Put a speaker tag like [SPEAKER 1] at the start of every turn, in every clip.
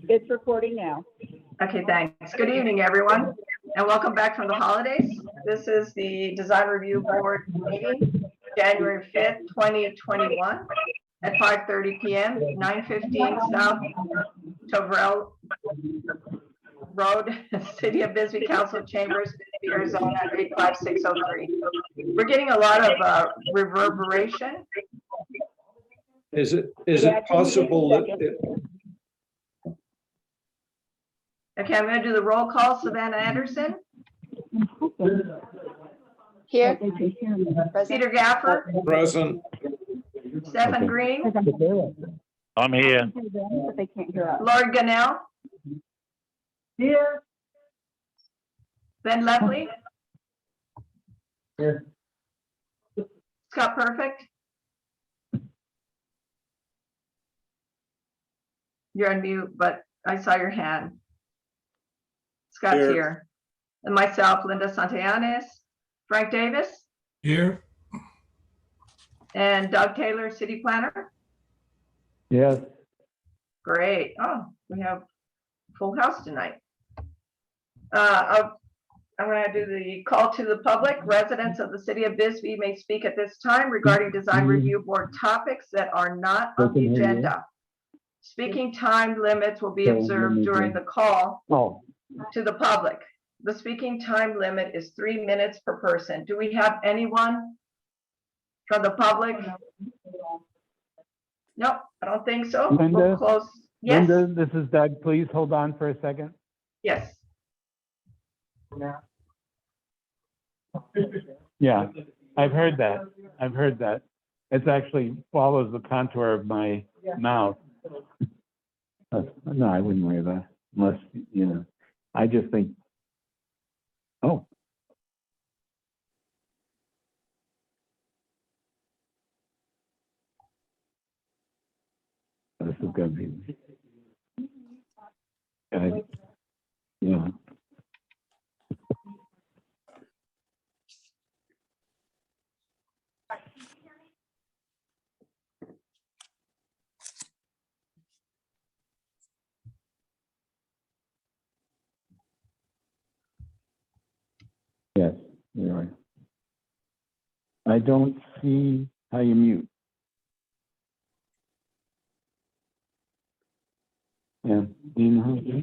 [SPEAKER 1] It's recording now.
[SPEAKER 2] Okay, thanks. Good evening, everyone, and welcome back from the holidays. This is the Design Review Board meeting, January 5th, 2021, at 5:30 p.m., 915 South Tovrell Road, City of Bisbee, Council Chambers, Bisbee, Arizona, 85603. We're getting a lot of reverberation.
[SPEAKER 3] Is it possible that
[SPEAKER 2] Okay, I'm going to do the roll call. Savannah Anderson.
[SPEAKER 4] Here.
[SPEAKER 2] Peter Gaffer.
[SPEAKER 3] present?
[SPEAKER 2] Stephen Green.
[SPEAKER 5] I'm here.
[SPEAKER 1] They can't hear us.
[SPEAKER 2] Lord Gunnell.
[SPEAKER 1] Here.
[SPEAKER 2] Ben Lepley.
[SPEAKER 1] Here.
[SPEAKER 2] Scott Perfect. You're on mute, but I saw your hand. Scott's
[SPEAKER 3] Here.
[SPEAKER 2] here. And myself, Linda Santillanes. Frank Davis.
[SPEAKER 3] Here.
[SPEAKER 2] And Doug Taylor, City Planner.
[SPEAKER 6] Yes.
[SPEAKER 2] Great. Oh, we have full house tonight. I'm going to do the call to the public. Residents of the City of Bisbee may speak at this time regarding Design Review Board topics that are not on the agenda. Speaking time limits will be observed during the call to the public. The speaking time limit is 3 minutes per person. Do we have anyone from the public? Nope, I don't think so.
[SPEAKER 6] Linda?
[SPEAKER 2] We'll close. Yes.
[SPEAKER 6] Linda, this is Doug. Please hold on for a second.
[SPEAKER 2] Yes.
[SPEAKER 6] Yeah, I've heard that. I've heard that. It actually follows the contour of my mouth. No, I wouldn't wear that unless, you know, I just think, oh. This is going to be, yeah. Yes, you're right. I don't see how you mute. Yeah, do you know how to do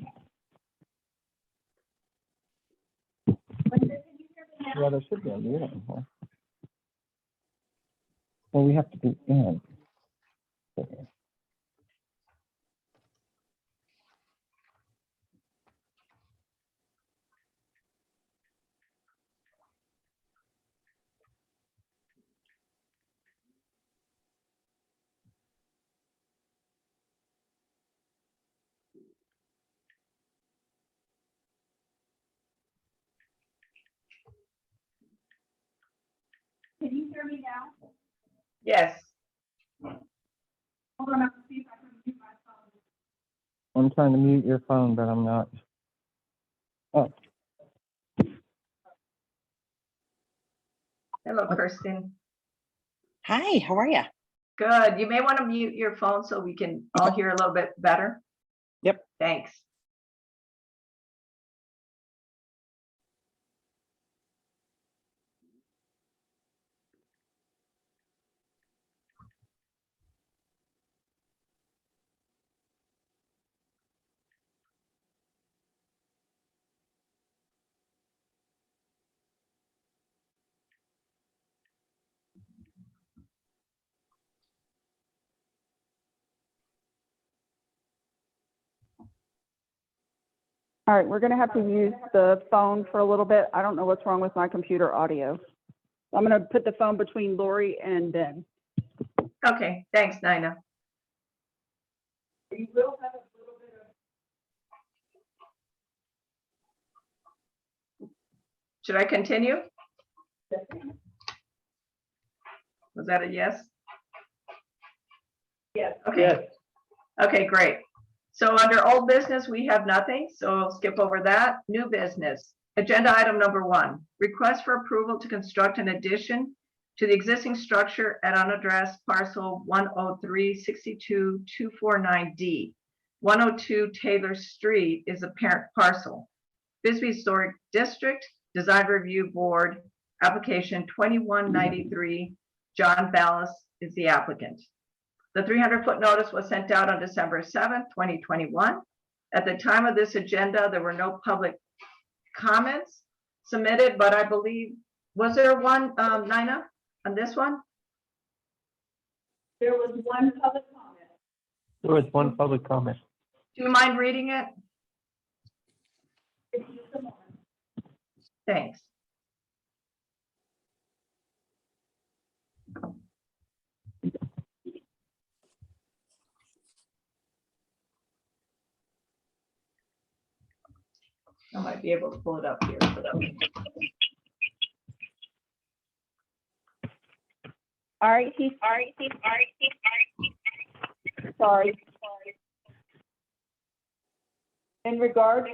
[SPEAKER 6] it? Yeah, there should be a mute. Well, we have to do and.
[SPEAKER 1] Can you hear me now?
[SPEAKER 2] Yes.
[SPEAKER 1] Hold on, I have to see if I can mute my phone.
[SPEAKER 6] I'm trying to mute your phone, but I'm not. Oh,
[SPEAKER 2] Hello, Kirsten.
[SPEAKER 4] Hi, how are you?
[SPEAKER 2] Good. You may want to mute your phone so we can all hear a little bit better.
[SPEAKER 4] Yep.
[SPEAKER 2] Thanks.
[SPEAKER 1] All right, we're going to have to use the phone for a little bit. I don't know what's wrong with my computer audio. I'm going to put the phone between Lori and Ben.
[SPEAKER 2] Okay, thanks, Nina.
[SPEAKER 1] We will have a little bit of.
[SPEAKER 2] Should I continue? Was that a yes?
[SPEAKER 1] Yes.
[SPEAKER 2] Okay. Okay, great. So under old business, we have nothing, so I'll skip over that. New business. Agenda item number 1, request for approval to construct an addition to the existing structure at unaddressed parcel 103-62-249D. 102 Taylor Street is a parent parcel. Bisbee Historic District Design Review Board, application 2193, John Ballas is the applicant. The 300-foot notice was sent out on December 7th, 2021. At the time of this agenda, there were no public comments submitted, but I believe, was there one, Nina, on this one?
[SPEAKER 1] There was one public comment.
[SPEAKER 6] There was one public comment.
[SPEAKER 2] Do you mind reading it? Thanks. I might be able to pull it up here.
[SPEAKER 1] All right, sorry. In regard to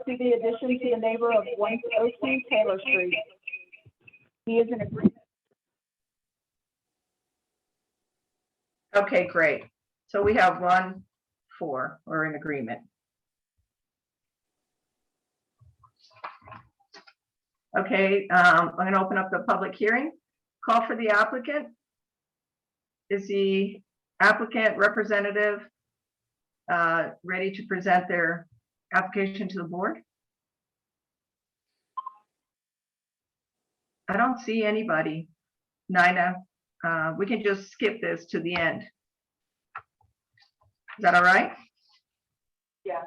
[SPEAKER 1] the addition to the neighbor of 102 Taylor Street, he is in agreement.
[SPEAKER 2] Okay, great. So we have 1-4, we're in agreement. Okay, I'm going to open up the public hearing. Call for the applicant. Is the applicant representative ready to present their application to the board? I don't see anybody. Nina, we can just skip this to the end. Is that all right?
[SPEAKER 1] Yeah.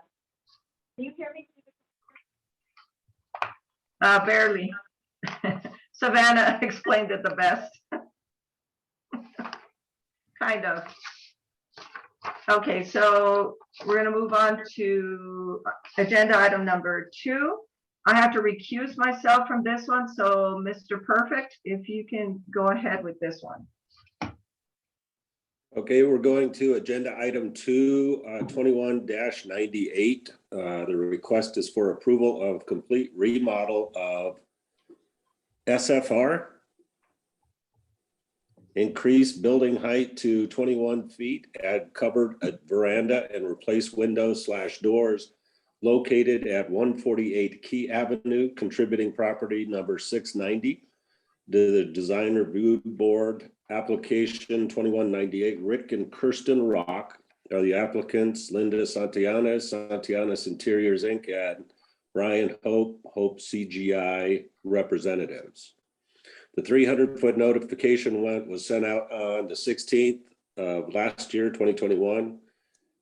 [SPEAKER 1] Can you hear me?
[SPEAKER 2] Barely. Savannah explained it the best. Kind of. Okay, so we're going to move on to agenda item number 2. I have to recuse myself from this one, so Mr. Perfect, if you can go ahead with this one.
[SPEAKER 3] Okay, we're going to agenda item 2, 21-98. The request is for approval of complete remodel of SFR. Increase building height to 21 feet, add covered veranda and replace windows/doors located at 148 Key Avenue, contributing property number 690. To the Design Review Board, application 2198, Rick and Kirsten Rock are the applicants, Linda Santillanes, Santillanes Interiors Inc., and Brian Hope, Hope CGI representatives. The 300-foot notification was sent out on the 16th of last year, 2021.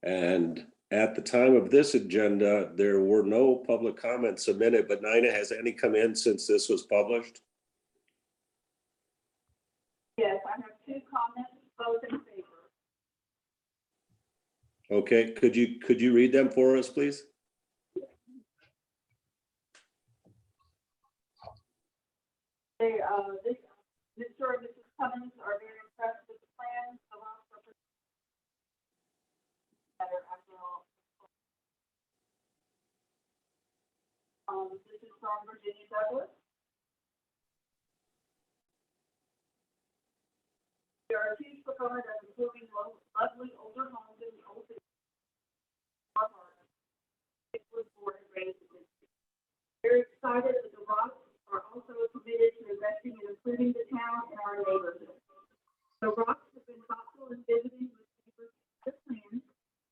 [SPEAKER 3] And at the time of this agenda, there were no public comments submitted, but Nina, has any come in since this was published?
[SPEAKER 1] Yes, I have 2 comments, both in favor.
[SPEAKER 3] Okay, could you read them for us, please?
[SPEAKER 1] They, Mr. and Mrs. Cummings are very impressed with the plan. The last better after all. This is from Virginia Douglas. There are 2 proponents of improving lovely older homes in the old city. It was born and raised in this city. Very excited that the Rocks are also committed to investing in improving the town and our neighborhood. The Rocks have been thoughtful in visiting with neighbors with plans.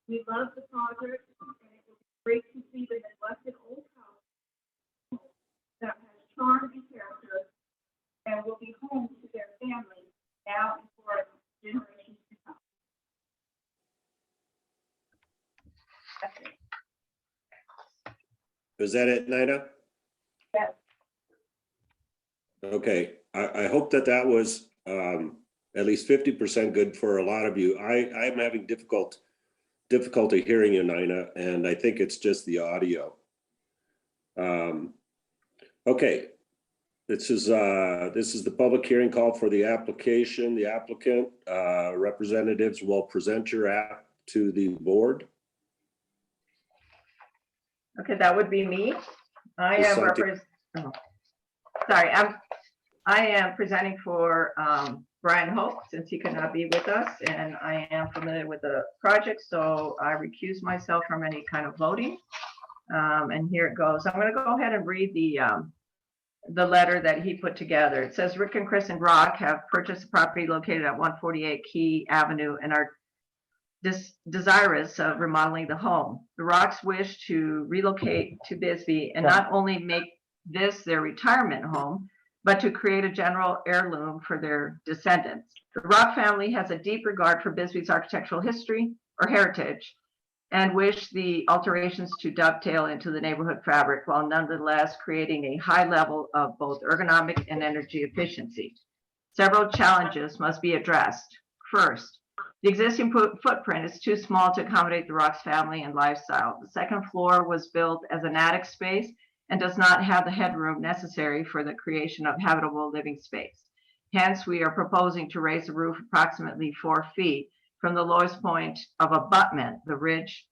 [SPEAKER 1] We love the project, and it was great to see the neglected old house that has charm and character and will be home to their family now and for generations to come. That's it.
[SPEAKER 3] Is that it, Nina?
[SPEAKER 1] Yes.
[SPEAKER 3] Okay, I hope that was at least 50% good for a lot of you. I'm having difficulty hearing you, Nina, and I think it's just the audio. Okay, this is the public hearing call for the application. The applicant representatives will present your app to the board.
[SPEAKER 2] Okay, that would be me. I am
[SPEAKER 3] Sorry,
[SPEAKER 2] I am presenting for Brian Hope, since he could not be with us, and I am familiar with the project, so I recuse myself from any kind of voting. And here it goes. I'm going to go ahead and read the letter that he put together. It says, Rick and Chris and Rock have purchased a property located at 148 Key Avenue and are desirous of remodeling the home. The Rocks wish to relocate to Bisbee and not only make this their retirement home, but to create a general heirloom for their descendants. The Rock family has a deep regard for Bisbee's architectural history or heritage and wish the alterations to dovetail into the neighborhood fabric while nonetheless creating a high level of both ergonomic and energy efficiency. Several challenges must be addressed. First, the existing footprint is too small to accommodate the Rocks family and lifestyle. The second floor was built as an attic space and does not have the headroom necessary for the creation of habitable living space. Hence, we are proposing to raise the roof approximately 4 feet from the lowest point of abutment. The ridge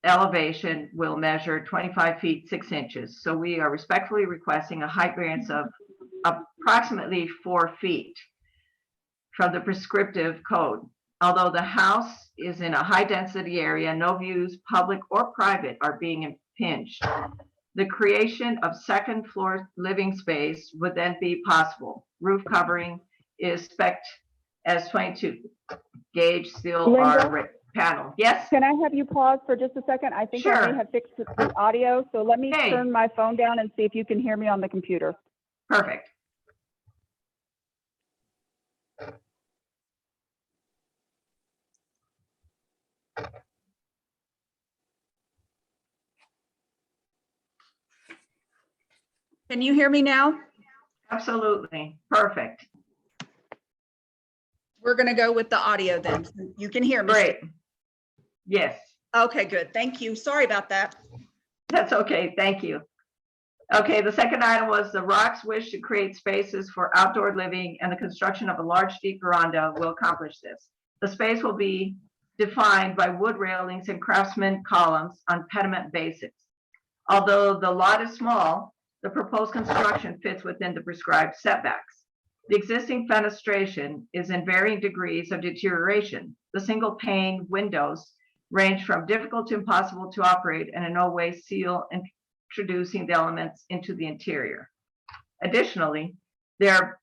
[SPEAKER 2] elevation will measure 25 feet 6 inches. So we are respectfully requesting a height variance of approximately 4 feet from the prescriptive code. Although the house is in a high density area, no views, public or private, are being impinged. The creation of second floor living space would then be possible. Roof covering is spec'd as 22 gauge steel
[SPEAKER 7] Linda?
[SPEAKER 2] R panel. Yes?
[SPEAKER 7] Can I have you pause for just a second? I think I
[SPEAKER 2] Sure.
[SPEAKER 7] may have fixed the audio, so let me
[SPEAKER 2] Hey.
[SPEAKER 7] turn my phone down and see if you can hear me on the computer.
[SPEAKER 2] Perfect.
[SPEAKER 7] Can you hear me now?
[SPEAKER 2] Absolutely. Perfect.
[SPEAKER 7] We're going to go with the audio then. You can hear me.
[SPEAKER 2] Great. Yes,
[SPEAKER 7] Okay, good. Thank you. Sorry about that.
[SPEAKER 2] that's okay. Thank you. Okay, the second item was the Rocks wish to create spaces for outdoor living, and the construction of a large deep veranda will accomplish this. The space will be defined by wood railings and craftsman columns on pediment bases. Although the lot is small, the proposed construction fits within the prescribed setbacks. The existing fenestration is in varying degrees of deterioration. The single pane windows range from difficult to impossible to operate and in no way seal introducing the elements into the interior. Additionally, they are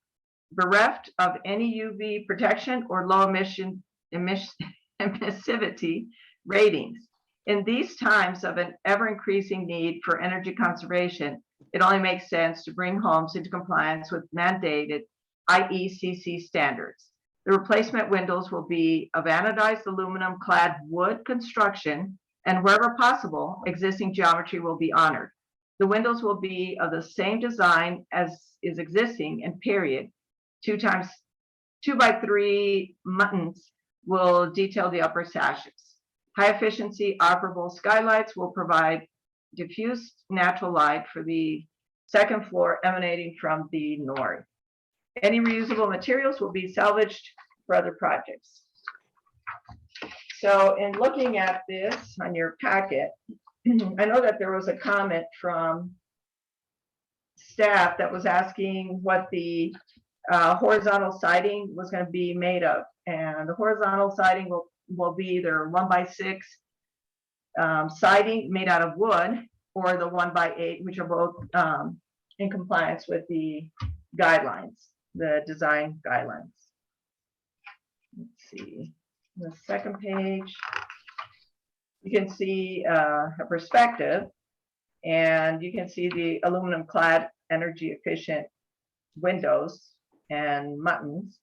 [SPEAKER 2] bereft of any UV protection or low emissivity ratings. In these times of an ever-increasing need for energy conservation, it only makes sense to bring homes into compliance with mandated IECC standards. The replacement windows will be of anodized aluminum clad wood construction, and wherever possible, existing geometry will be honored. The windows will be of the same design as is existing, and period. 2x3 muttons will detail the upper sashes. High efficiency operable skylights will provide diffused natural light for the second floor emanating from the north. Any reusable materials will be salvaged for other projects. So in looking at this on your packet, I know that there was a comment from staff that was asking what the horizontal siding was going to be made of. And the horizontal siding will be either 1x6 siding made out of wood, or the 1x8, which are both in compliance with the guidelines, the design guidelines. Let's see, the second page, you can see a perspective, and you can see the aluminum clad energy efficient windows and muttons,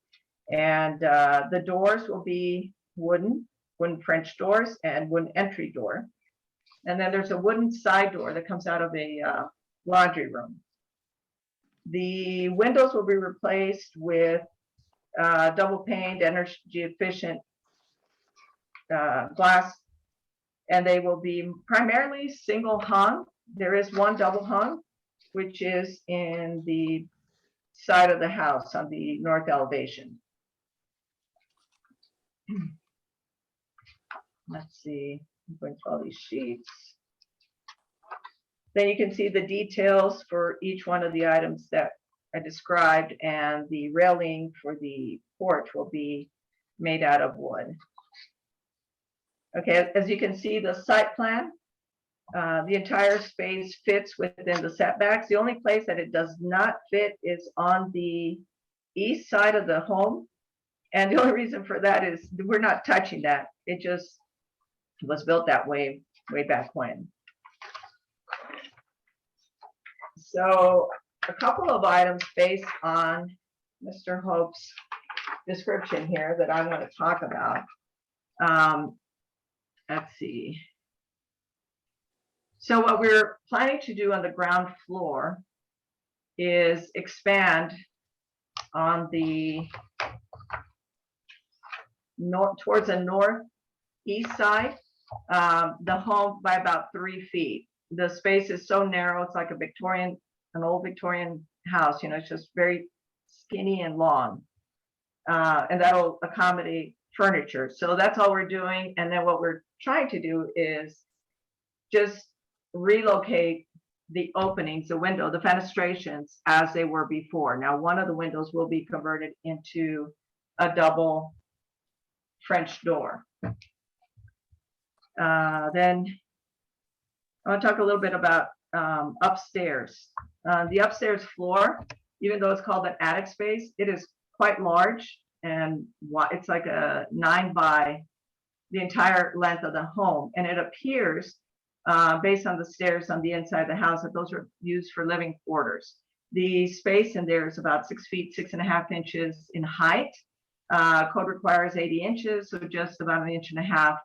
[SPEAKER 2] and the doors will be wooden French doors and wooden entry door. And then there's a wooden side door that comes out of a laundry room. The windows will be replaced with double paned energy efficient glass, and they will be primarily single hung. There is one double hung, which is in the side of the house on the north elevation. Let's see, I'm going through all these sheets. Then you can see the details for each one of the items that I described, and the railing for the porch will be made out of wood. Okay, as you can see, the site plan, the entire space fits within the setbacks. The only place that it does not fit is on the east side of the home. And the only reason for that is we're not touching that. It just was built that way back when. So a couple of items based on Mr. Hope's description here that I want to talk about. Let's see. So what we're planning to do on the ground floor is expand on the north, towards the northeast side, the home by about 3 feet. The space is so narrow, it's like an old Victorian house, you know, it's just very skinny and long. And that'll accommodate furniture. So that's all we're doing. And then what we're trying to do is just relocate the openings, the window, the fenestrations as they were before. Now, one of the windows will be converted into a double French door. Then I want to talk a little bit about upstairs. The upstairs floor, even though it's called an attic space, it is quite large, and it's like a 9 by the entire length of the home. And it appears, based on the stairs on the inside of the house, that those are used for living quarters. The space in there is about 6 feet, 6.5 inches in height. Code requires 80 inches, so just about 1.5 inches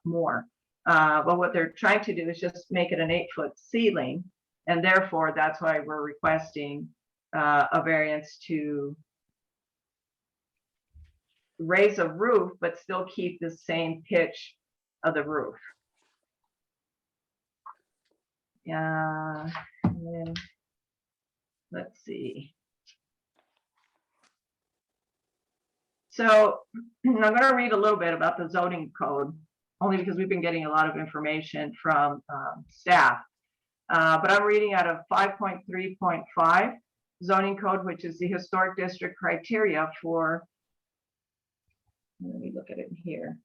[SPEAKER 2] more. But what they're trying to do is just make it an 8-foot ceiling, and therefore that's why we're requesting a variance to raise a roof but still keep the same pitch of the roof. And then, let's see. So I'm going to read a little bit about the zoning code, only because we've been getting a lot of information from staff. But I'm reading out of 5.3.5 zoning code, which is the historic district criteria for, let me look at it here,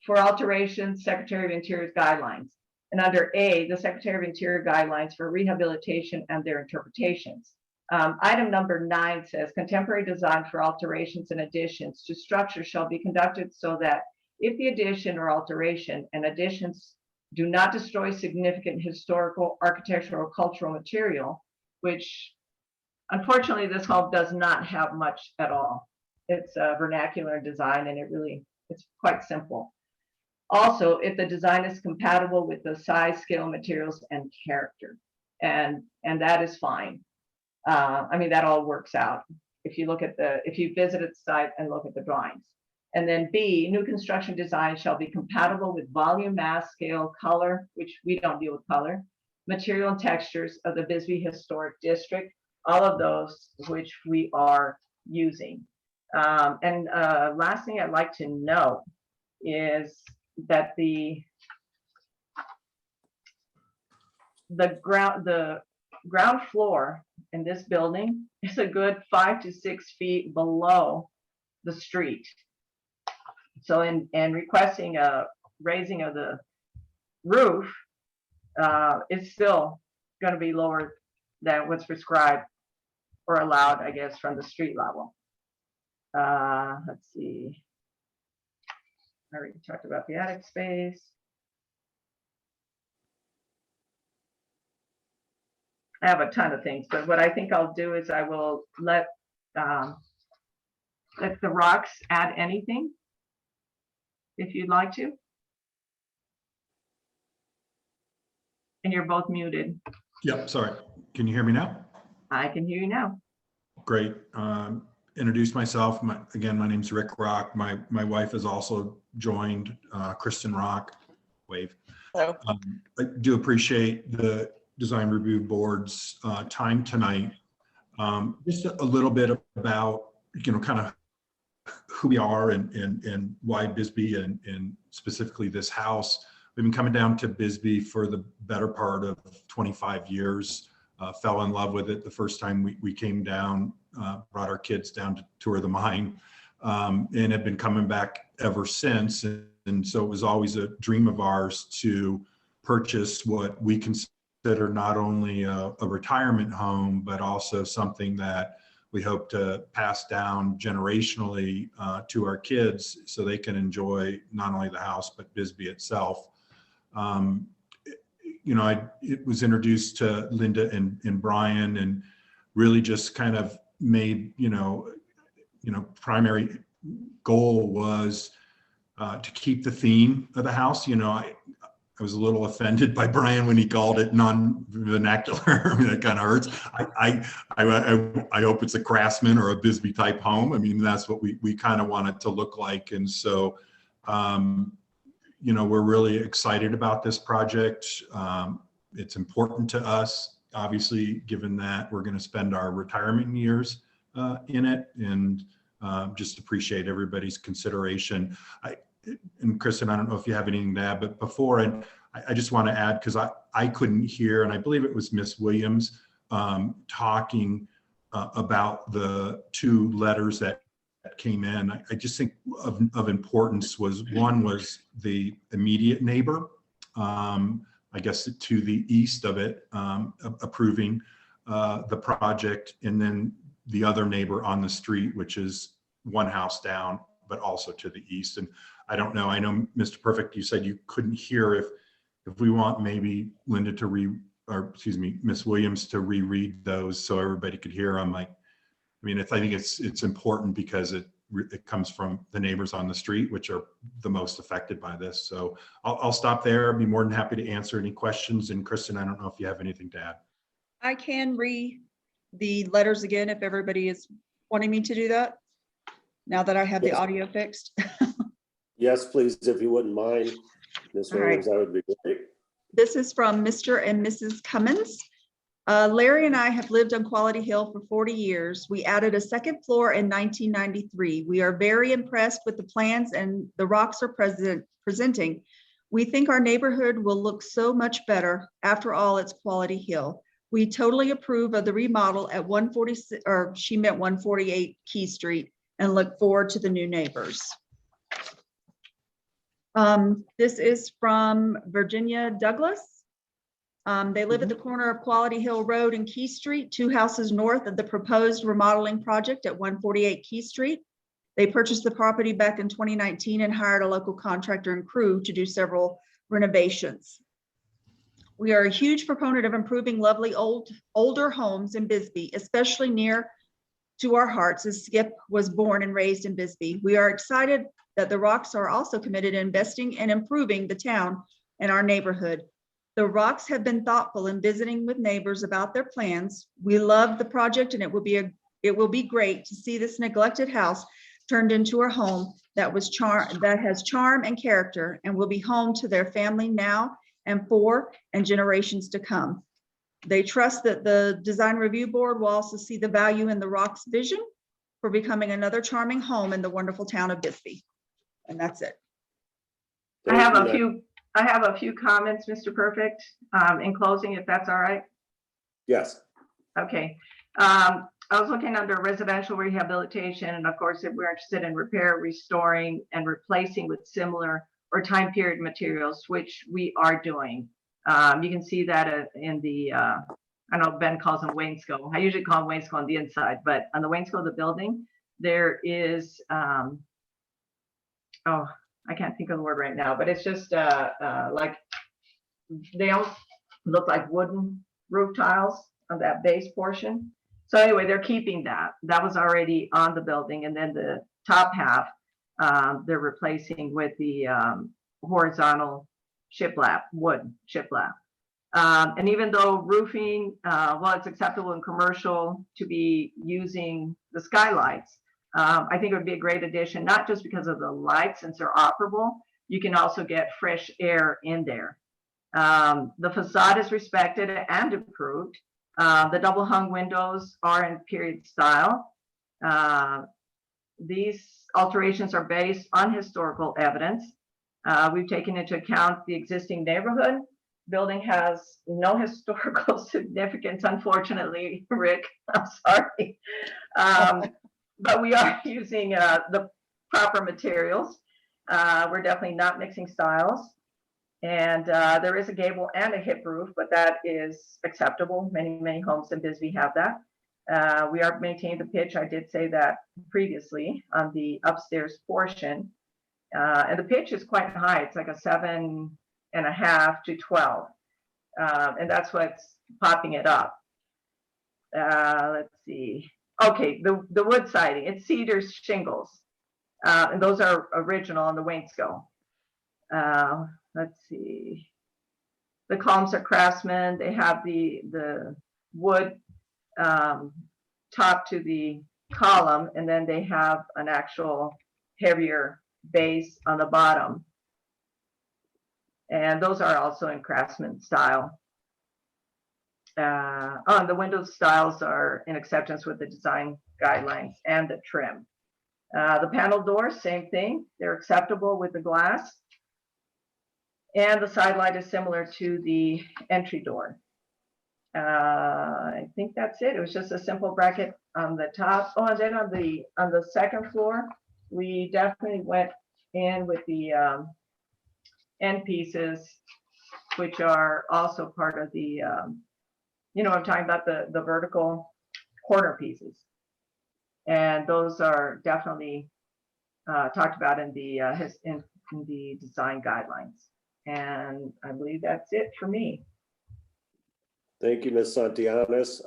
[SPEAKER 2] for alterations, Secretary of Interior's guidelines. And under A, the Secretary of Interior guidelines for rehabilitation and their interpretations. Item number 9 says contemporary design for alterations and additions to structures shall be conducted so that if the addition or alteration and additions do not destroy significant historical, architectural, or cultural material, which unfortunately this home does not have much at all. It's a vernacular design, and it's quite simple. Also, if the design is compatible with the size, scale, materials, and character, and that is fine. I mean, that all works out if you look at if you visit the site and look at the drawings. And then B, new construction design shall be compatible with volume, mass, scale, color, which we don't deal with color, material and textures of the Bisbee Historic District, all of those which we are using. And last thing I'd like to note is that the ground floor in this building is a good 5 to 6 feet below the street. So in requesting a raising of the roof, it's still going to be lower than what's prescribed or allowed, I guess, from the street level. Let's see. I already talked about the attic space. I have a ton of things, but what I think I'll do is I will let the rocks add anything, if you'd like to. And you're both muted.
[SPEAKER 8] Yep, sorry. Can you hear me now?
[SPEAKER 2] I can hear you now.
[SPEAKER 8] Great. Introduce myself. Again, my name's Rick Rock. My wife has also joined, Kristen Rock. Wave.
[SPEAKER 4] Hello.
[SPEAKER 8] I do appreciate the Design Review Board's time tonight. Just a little bit about, kind of who we are and why Bisbee and specifically this house. We've been coming down to Bisbee for the better part of 25 years. fell in love with it the first time we came down, brought our kids down to tour the mine, and have been coming back ever since. And so it was always a dream of ours to purchase what we consider not only a retirement home, but also something that we hope to pass down generationally to our kids so they can enjoy not only the house, but Bisbee itself. It was introduced to Linda and Brian, and really just kind of made, primary goal was to keep the theme of the house. I was a little offended by Brian when he called it non-vernacular. I mean, it kind of hurts. I hope it's a Craftsman or a Bisbee type home. I mean, that's what we kind of want it to look like. And so, we're really excited about this project. It's important to us, obviously, given that we're going to spend our retirement years in it, and just appreciate everybody's consideration. And Kristen, I don't know if you have anything to add, but before, and I just want to add, because I couldn't hear, and I believe it was Miss Williams talking about the 2 letters that came in. I just think of importance was, one was the immediate neighbor, I guess to the east of it, approving the project, and then the other neighbor on the street, which is 1 house down, but also to the east. And I don't know, I know, Mr. Perfect, you said you couldn't hear. If we want maybe Linda to Miss Williams to reread those so everybody could hear them. I think it's important because it comes from the neighbors on the street, which are the most affected by this. So I'll stop there. I'd be more than happy to answer any questions. And Kristen, I don't know if you have anything to add.
[SPEAKER 7] I can read the letters again if everybody is wanting me to do that, now that I have the audio fixed.
[SPEAKER 3] Yes, please, if you wouldn't mind, Ms.
[SPEAKER 7] All right.
[SPEAKER 3] Williams, that would be great.
[SPEAKER 7] This is from Mr. and Mrs. Cummins. Larry and I have lived on Quality Hill for 40 years. We added a 2nd floor in 1993. We are very impressed with the plans and the rocks are presenting. We think our neighborhood will look so much better. After all, it's Quality Hill. We totally approve of the remodel at 146, or she meant 148 Key Street, and look forward to the new neighbors. This is from Virginia Douglas. They live at the corner of Quality Hill Road and Key Street, 2 houses north of the proposed remodeling project at 148 Key Street. They purchased the property back in 2019 and hired a local contractor and crew to do several renovations. We are a huge proponent of improving lovely older homes in Bisbee, especially near to our hearts, as Skip was born and raised in Bisbee. We are excited that the Rocks are also committed to investing and improving the town and our neighborhood. The Rocks have been thoughtful in visiting with neighbors about their plans. We love the project, and it will be great to see this neglected house turned into a home that has charm and character, and will be home to their family now and generations to come. They trust that the Design Review Board will also see the value in the Rocks' vision for becoming another charming home in the wonderful town of Bisbee. And that's it.
[SPEAKER 2] I have a few comments, Mr. Perfect, in closing, if that's all right.
[SPEAKER 3] Yes.
[SPEAKER 2] Okay. I was looking under residential rehabilitation, and of course, if we're interested in repair, restoring, and replacing with similar or time period materials, which we are doing. You can see that in the, I know Ben calls them wainscot. I usually call them wainscot on the inside, but on the wainscot of the building, there is, I can't think of the word right now, but it's just like, they don't look like wooden roof tiles on that base portion. So anyway, they're keeping that. That was already on the building. And then the top half, they're replacing with the horizontal shiplap, wood shiplap. And even though roofing, well, it's acceptable in commercial to be using the skylights, I think it would be a great addition, not just because of the lights, since they're operable, you can also get fresh air in there. The facade is respected and improved. The double hung windows are in period style. These alterations are based on historical evidence. We've taken into account the existing neighborhood, building has no historical significance, unfortunately, Rick, I'm sorry. But we are using the proper materials. We're definitely not mixing styles. And there is a gable and a hip roof, but that is acceptable. Many homes in Bisbee have that. We are maintaining the pitch. I did say that previously on the upstairs portion. And the pitch is quite high. It's like a 7.5 to 12. And that's what's popping it up. Let's see. Okay, the wood siding, it's cedar shingles. And those are original on the wainscot. Let's see. The columns are Craftsman. They have the wood top to the column, and then they have an actual heavier base on the bottom. And those are also in Craftsman style. The window styles are in acceptance with the design guidelines and the trim. The panel doors, same thing. They're acceptable with the glass. And the side light is similar to the entry door. I think that's it. It was just a simple bracket on the top. Oh, and then on the second floor, we definitely went in with the end pieces, which are also part of the, I'm talking about the vertical corner pieces. And those are definitely talked about in the design guidelines. And I believe that's it for me.
[SPEAKER 3] Thank you, Ms. Santillanes.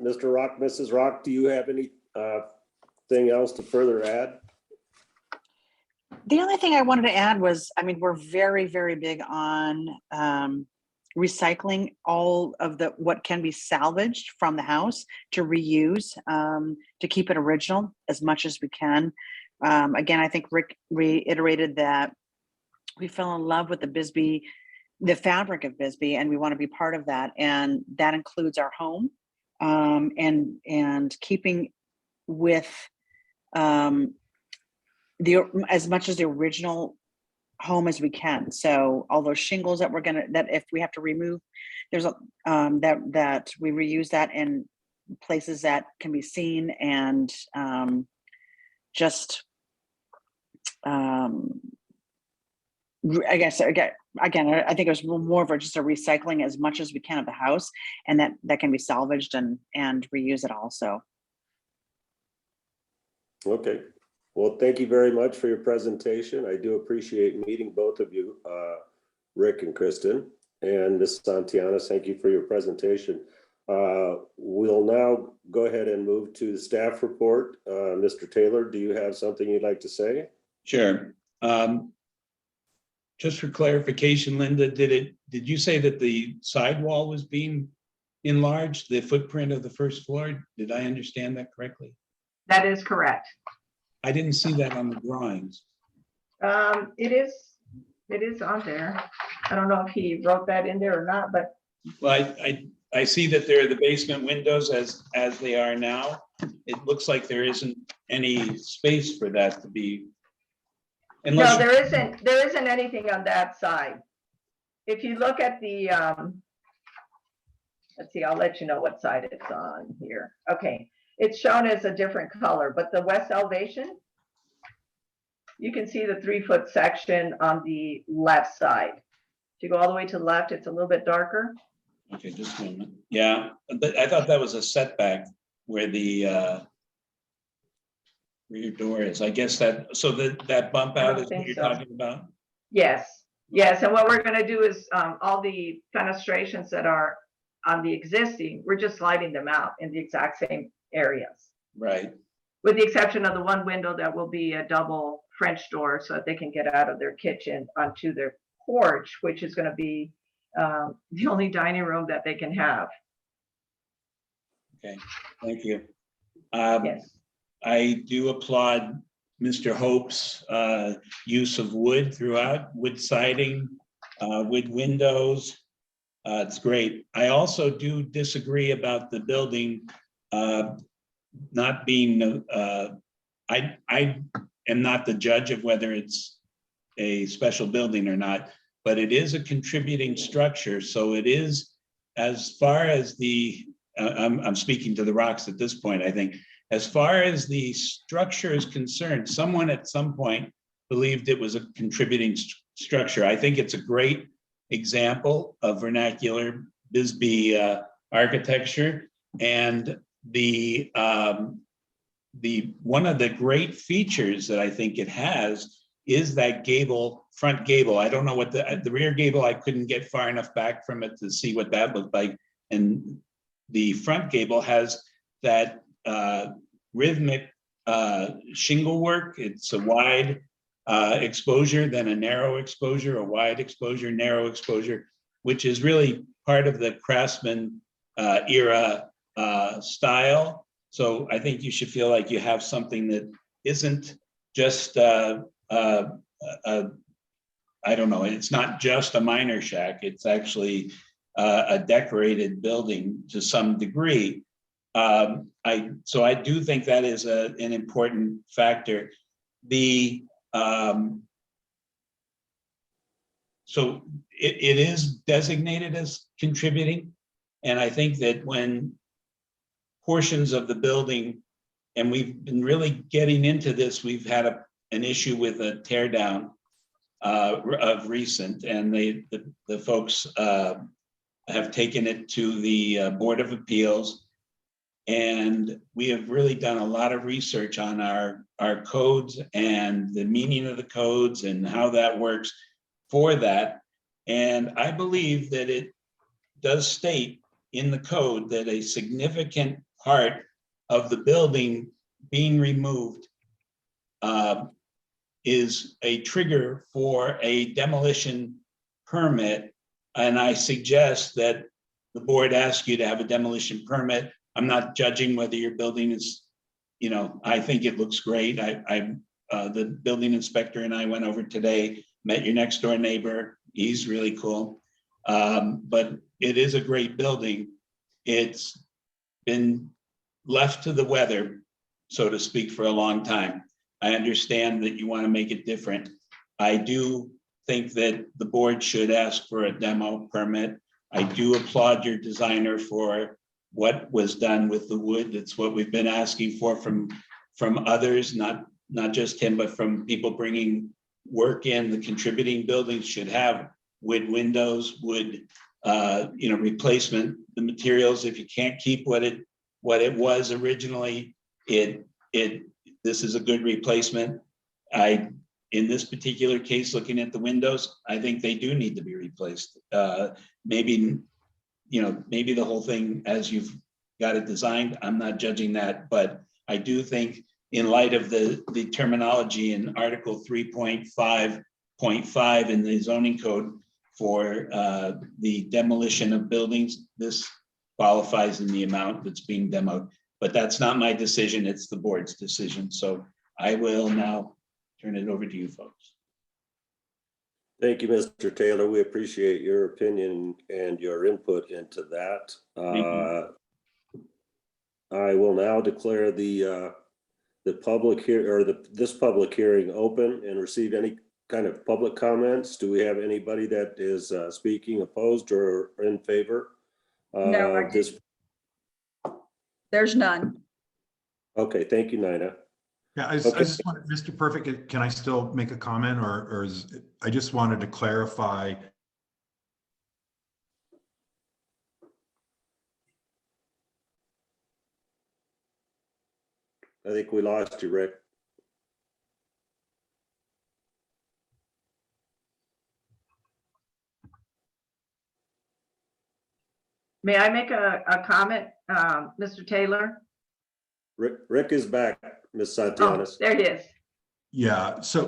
[SPEAKER 3] Mr. Rock, Mrs. Rock, do you have anything else to further add?
[SPEAKER 4] The only thing I wanted to add was, we're very, very big on recycling all of what can be salvaged from the house to reuse, to keep it original as much as we can. Again, I think Rick reiterated that we fell in love with the fabric of Bisbee, and we want to be part of that. And that includes our home, and keeping with as much as the original home as we can. So all those shingles that that if we have to remove, there's that we reuse that in places that can be seen, and I guess again, I think it was more of just a recycling as much as we can of the house, and that can be salvaged and reuse it also.
[SPEAKER 3] Okay. Well, thank you very much for your presentation. I do appreciate meeting both of you, Rick and Kristen, and Ms. Santillanes. Thank you for your presentation. We'll now go ahead and move to the staff report. Mr. Taylor, do you have something you'd like to say?
[SPEAKER 9] Sure. Just for clarification, Linda, did you say that the sidewall was being enlarged, the footprint of the first floor? Did I understand that correctly?
[SPEAKER 2] That is correct.
[SPEAKER 9] I didn't see that on the drawings.
[SPEAKER 2] It is on there. I don't know if he wrote that in there or not, but.
[SPEAKER 9] Well, I see that there are the basement windows as they are now. It looks like there isn't any space for that to be.
[SPEAKER 2] No, there isn't anything on that side. If you look at the, let's see, I'll let you know what side it's on here. Okay, it's shown as a different color, but the west elevation, you can see the 3-foot section on the left side. If you go all the way to the left, it's a little bit darker.
[SPEAKER 9] Okay, just a moment. Yeah, but I thought that was a setback where the rear door is. I guess that bump out is what you're talking about?
[SPEAKER 2] Yes, and what we're going to do is all the fenestrations that are on the existing, we're just sliding them out in the exact same areas.
[SPEAKER 9] Right.
[SPEAKER 2] With the exception of the one window that will be a double French door so that they can get out of their kitchen onto their porch, which is going to be the only dining room that they can have.
[SPEAKER 9] Okay, thank you.
[SPEAKER 2] Yes.
[SPEAKER 9] I do applaud Mr. Hope's use of wood throughout, wood siding, wood windows. It's great. I also do disagree about the building not being, I am not the judge of whether it's a special building or not, but it is a contributing structure. So it is, as far as I'm speaking to the rocks at this point, I think, as far as the structure is concerned, someone at some point believed it was a contributing structure. I think it's a great example of vernacular Bisbee architecture. And the one of the great features that I think it has is that front gable. I don't know what the rear gable, I couldn't get far enough back from it to see what that looked like. And the front gable has that rhythmic shingle work. It's a wide exposure, then a narrow exposure, a wide exposure, narrow exposure, which is really part of the Craftsman era style. So I think you should feel like you have something that isn't just I don't know, it's not just a minor shack, it's actually a decorated building to some degree. So I do think that is an important factor. So it is designated as contributing. And I think that when portions of the building, and we've been really getting into this, we've had an issue with a tear down of recent, and the folks have taken it to the Board of Appeals. And we have really done a lot of research on our codes and the meaning of the codes and how that works for that. And I believe that it does state in the code that a significant part of the building being removed is a trigger for a demolition permit. And I suggest that the board ask you to have a demolition permit. I'm not judging whether your building is, I think it looks great. The building inspector and I went over today, met your next door neighbor. He's really cool. But it is a great building. It's been left to the weather, so to speak, for a long time. I understand that you want to make it different. I do think that the board should ask for a demo permit. I do applaud your designer for what was done with the wood. That's what we've been asking for from others, not just him, but from people bringing work in. The contributing buildings should have wood windows, wood, replacement. The materials, if you can't keep what it was originally, this is a good replacement. In this particular case, looking at the windows, I think they do need to be replaced. Maybe the whole thing as you've got it designed, I'm not judging that, but I do think in light of the terminology in Article 3.5.5 in the zoning code for the demolition of buildings, this qualifies in the amount that's being demoed. But that's not my decision, it's the board's decision. So I will now turn it over to you folks.
[SPEAKER 3] Thank you, Mr. Taylor. We appreciate your opinion and your input into that. I will now declare the public this public hearing open and receive any kind of public comments. Do we have anybody that is speaking opposed or in favor?
[SPEAKER 7] No, there's none.
[SPEAKER 3] Okay, thank you, Nina.
[SPEAKER 8] Yeah, I just want, Mr. Perfect, can I still make a comment, or I just wanted to clarify.
[SPEAKER 3] I think we lost you, Rick.
[SPEAKER 2] May I make a comment, Mr. Taylor?
[SPEAKER 3] Rick is back, Ms.
[SPEAKER 2] Oh,
[SPEAKER 3] Santianes.
[SPEAKER 2] there he is.
[SPEAKER 8] Yeah, so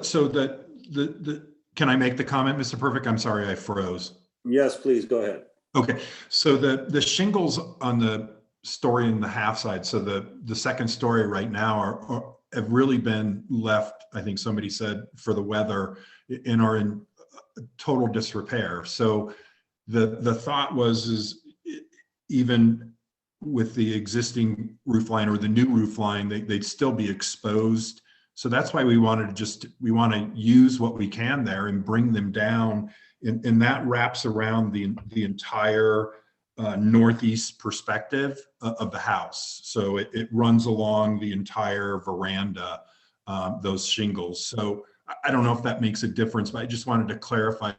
[SPEAKER 8] can I make the comment, Mr. Perfect? I'm sorry, I froze.
[SPEAKER 3] Yes, please, go ahead.
[SPEAKER 8] Okay, so the shingles on the story and the half side, so the second story right now have really been left, I think somebody said, for the weather, and are in total disrepair. So the thought is even with the existing roof line or the new roof line, they'd still be exposed. So that's why we want to use what we can there and bring them down and that wraps around the entire northeast perspective of the house. So it runs along the entire veranda, those shingles. So I don't know if that makes a difference, but I just wanted to clarify.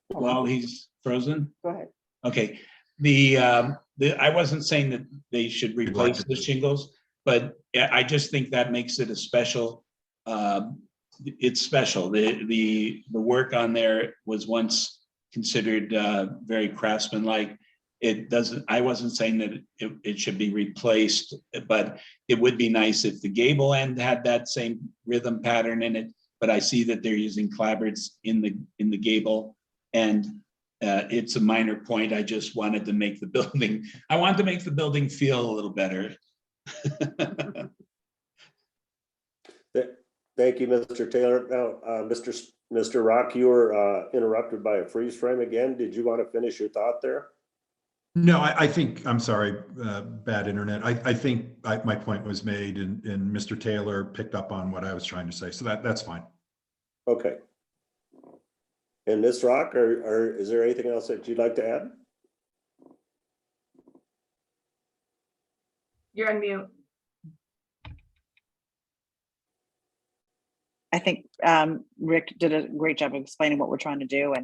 [SPEAKER 9] While he's frozen?
[SPEAKER 2] Go ahead.
[SPEAKER 9] Okay, I wasn't saying that they should replace the shingles, but I just think that makes it a special, it's special. The work on there was once considered very craftsmanlike. It doesn't, I wasn't saying that it should be replaced, but it would be nice if the gable end had that same rhythm pattern in it. But I see that they're using clapboards in the gable, and it's a minor point. I just wanted to make the building, I wanted to make the building feel a little better.
[SPEAKER 3] Thank you, Mr. Taylor. Now, Mr. Rock, you were interrupted by a freeze frame again. Did you want to finish your thought there?
[SPEAKER 8] No, I think, I'm sorry, bad internet. I think my point was made, and Mr. Taylor picked up on what I was trying to say. So that's fine.
[SPEAKER 3] Okay. And Ms. Rock, or is there anything else that you'd like to add?
[SPEAKER 2] You're on mute.
[SPEAKER 4] I think Rick did a great job of explaining what we're trying to do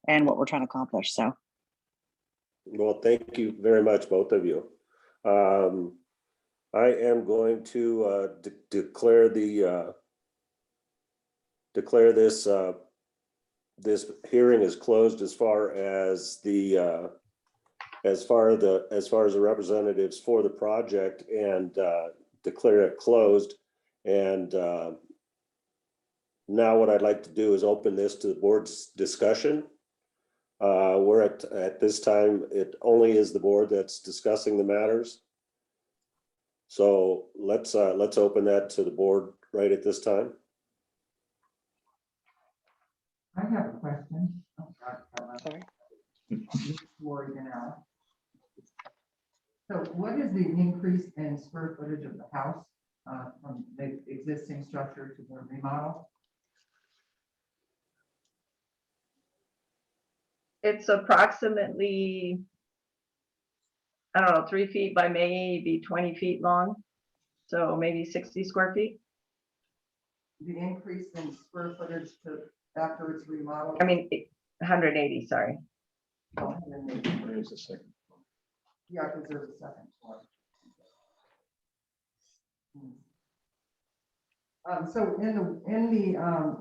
[SPEAKER 4] and what we're trying to accomplish. So.
[SPEAKER 3] Well, thank you very much, both of you. I am going to declare this hearing is closed as far as the representatives for the project, and declare it closed. And now what I'd like to do is open this to the board's discussion. We're at this time, it only is the board that's discussing the matters. So let's open that to the board right at this time.
[SPEAKER 10] I have a question.
[SPEAKER 4] Sorry.
[SPEAKER 10] So what is the increase in square footage of the house from the existing structure to the remodel?
[SPEAKER 2] It's approximately, I don't know, 3 feet by maybe 20 feet long. So maybe 60 square feet.
[SPEAKER 10] The increase in square footage to after it's remodeled?
[SPEAKER 2] I mean, 180, sorry.
[SPEAKER 9] There's a second.
[SPEAKER 10] Yeah, because there's a second floor. So in the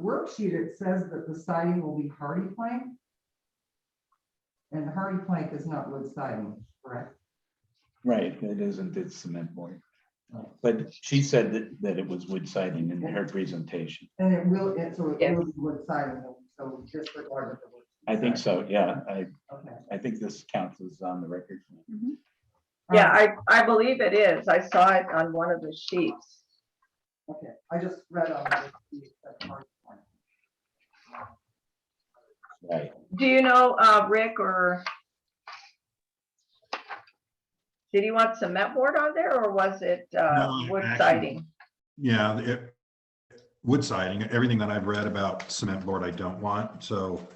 [SPEAKER 10] worksheet, it says that the siding will be hardy plank. And hardy plank is not wood siding, correct?
[SPEAKER 9] Right, it isn't, it's cement board. But she said that it was wood siding in her presentation.
[SPEAKER 10] And it will be wood siding, so disregard of the wood.
[SPEAKER 9] I think so, yeah.
[SPEAKER 10] Okay.
[SPEAKER 9] I think this counts as on the record.
[SPEAKER 2] Yeah, I believe it is. I saw it on one of the sheets.
[SPEAKER 10] Okay, I just read on the sheet that hardy plank.
[SPEAKER 9] Right.
[SPEAKER 2] Do you know, Rick, or did he want cement board on there, or was it
[SPEAKER 8] No,
[SPEAKER 2] wood
[SPEAKER 8] actually,
[SPEAKER 2] siding?
[SPEAKER 8] Yeah, wood siding. Everything that I've read about cement board, I don't want. So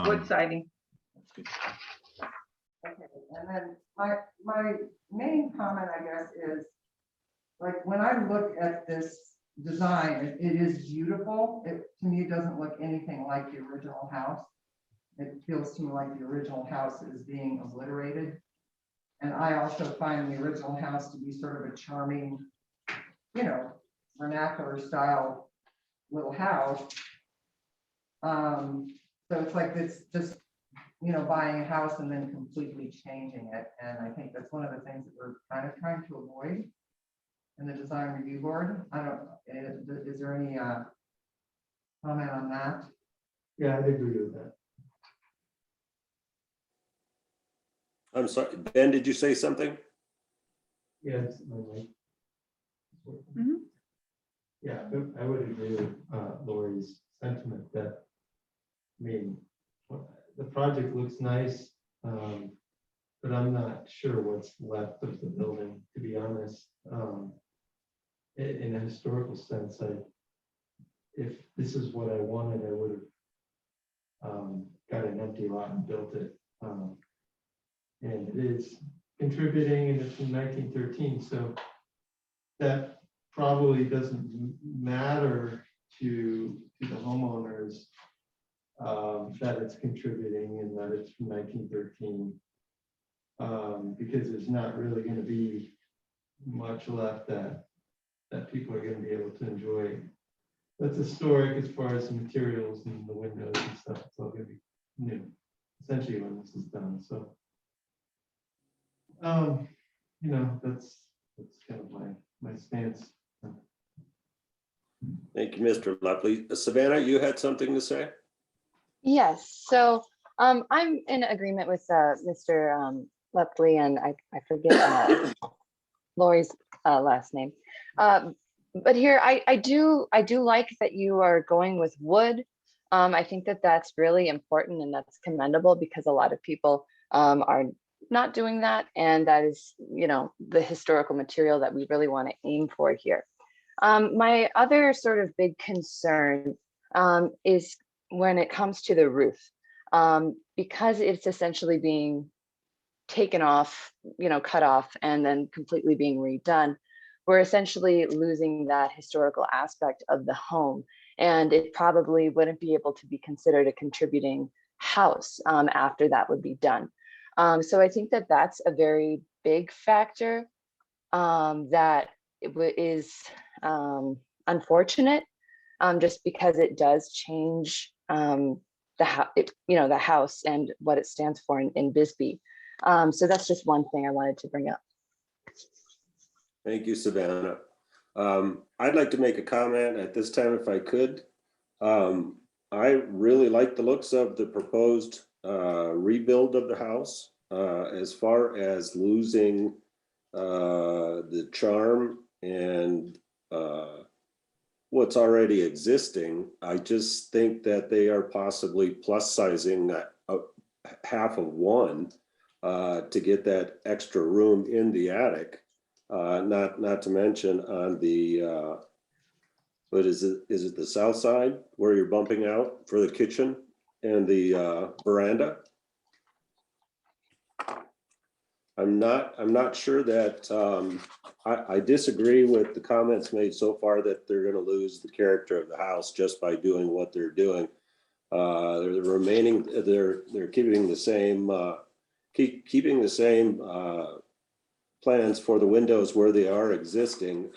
[SPEAKER 2] Wood siding.
[SPEAKER 10] Okay, and then my main comment, I guess, is like when I look at this design, it is beautiful. To me, it doesn't look anything like the original house. It feels to me like the original house is being obliterated. And I also find the original house to be sort of a charming, vernacular style little house. So it's like it's just, buying a house and then completely changing it. And I think that's one of the things that we're kind of trying to avoid in the design review board. Is there any comment on that?
[SPEAKER 11] Yeah, I agree with that.
[SPEAKER 3] I'm sorry, Ben, did you say something?
[SPEAKER 11] Yes, my mic.
[SPEAKER 4] Mhm.
[SPEAKER 11] Yeah, I would agree with Lori's sentiment that, the project looks nice. but I'm not sure what's left of the building, to be honest. In a historical sense, if this is what I wanted, I would have got an empty lot and built it. And it is contributing, and it's from 1913, so that probably doesn't matter to the homeowners, that it's contributing and that it's from 1913, because there's not really going to be much left that people are going to be able to enjoy. That's historic as far as the materials and the windows and stuff. It's all going to be new, essentially, when this is done. So, you know, that's kind of my stance.
[SPEAKER 3] Thank you, Mr. Lepley. Savannah, you had something to say?
[SPEAKER 12] Yes, so I'm in agreement with Mr. Lepley, and I forget Lori's last name. But here, I do like that you are going with wood. I think that that's really important and that's commendable, because a lot of people are not doing that, and that is, you know, the historical material that we really want to aim for here. My other sort of big concern is when it comes to the roof, because it's essentially being taken off, you know, cut off and then completely being redone. We're essentially losing that historical aspect of the home, and it probably wouldn't be able to be considered a contributing house after that would be done. So I think that that's a very big factor that is unfortunate, just because it does change the house and what it stands for in Bisbee. So that's just one thing I wanted to bring up.
[SPEAKER 3] Thank you, Savannah. I'd like to make a comment at this time if I could. I really like the looks of the proposed rebuild of the house. As far as losing the charm and what's already existing, I just think that they are possibly plus sizing half of one to get that extra room in the attic. Not to mention on the what is it? Is it the south side where you're bumping out for the kitchen and the veranda? I'm not sure that I disagree with the comments made so far that they're going to lose the character of the house just by doing what they're doing. They're remaining. They're keeping the same keeping the same plans for the windows where they are existing,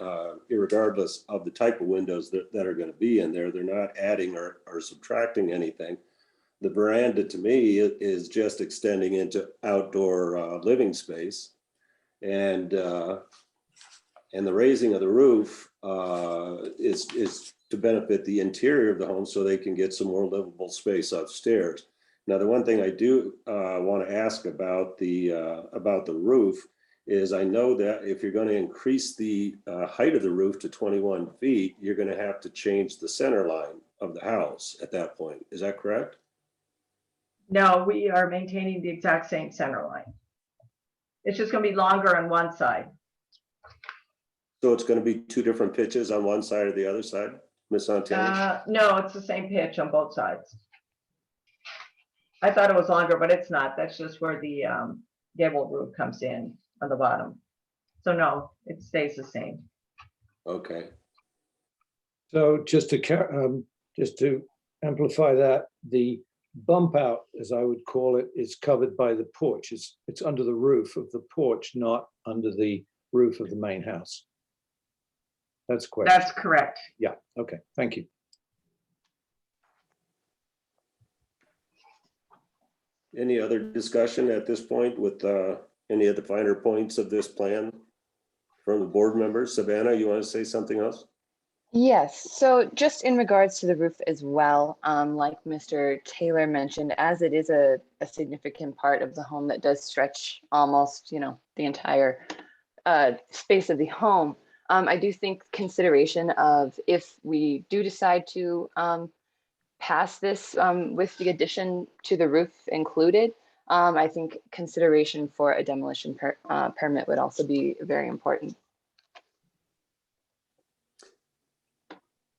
[SPEAKER 3] irregardless of the type of windows that are going to be in there. They're not adding or subtracting anything. The veranda to me is just extending into outdoor living space, and the raising of the roof is to benefit the interior of the home so they can get some more livable space upstairs. Now, the one thing I do want to ask about the roof is I know that if you're going to increase the height of the roof to 21 feet, you're going to have to change the center line of the house at that point. Is that correct?
[SPEAKER 2] No, we are maintaining the exact same center line. It's just going to be longer on one side.
[SPEAKER 3] So it's going to be two different pitches on one side or the other side, Miss Antoni?
[SPEAKER 2] No, it's the same pitch on both sides. I thought it was longer, but it's not. That's just where the gable roof comes in on the bottom. So no, it stays the same.
[SPEAKER 3] Okay.
[SPEAKER 13] So just to amplify that, the bump out, as I would call it, is covered by the porch. It's under the roof of the porch, not under the roof of the main house. That's correct.
[SPEAKER 2] That's correct.
[SPEAKER 13] Yeah. Okay. Thank you.
[SPEAKER 3] Any other discussion at this point with any of the finer points of this plan from the board members? Savannah, you want to say something else?
[SPEAKER 12] Yes, so just in regards to the roof as well, like Mr. Taylor mentioned, as it is a significant part of the home that does stretch almost, the entire space of the home, I do think consideration of if we do decide to pass this with the addition to the roof included, I think consideration for a demolition permit would also be very important.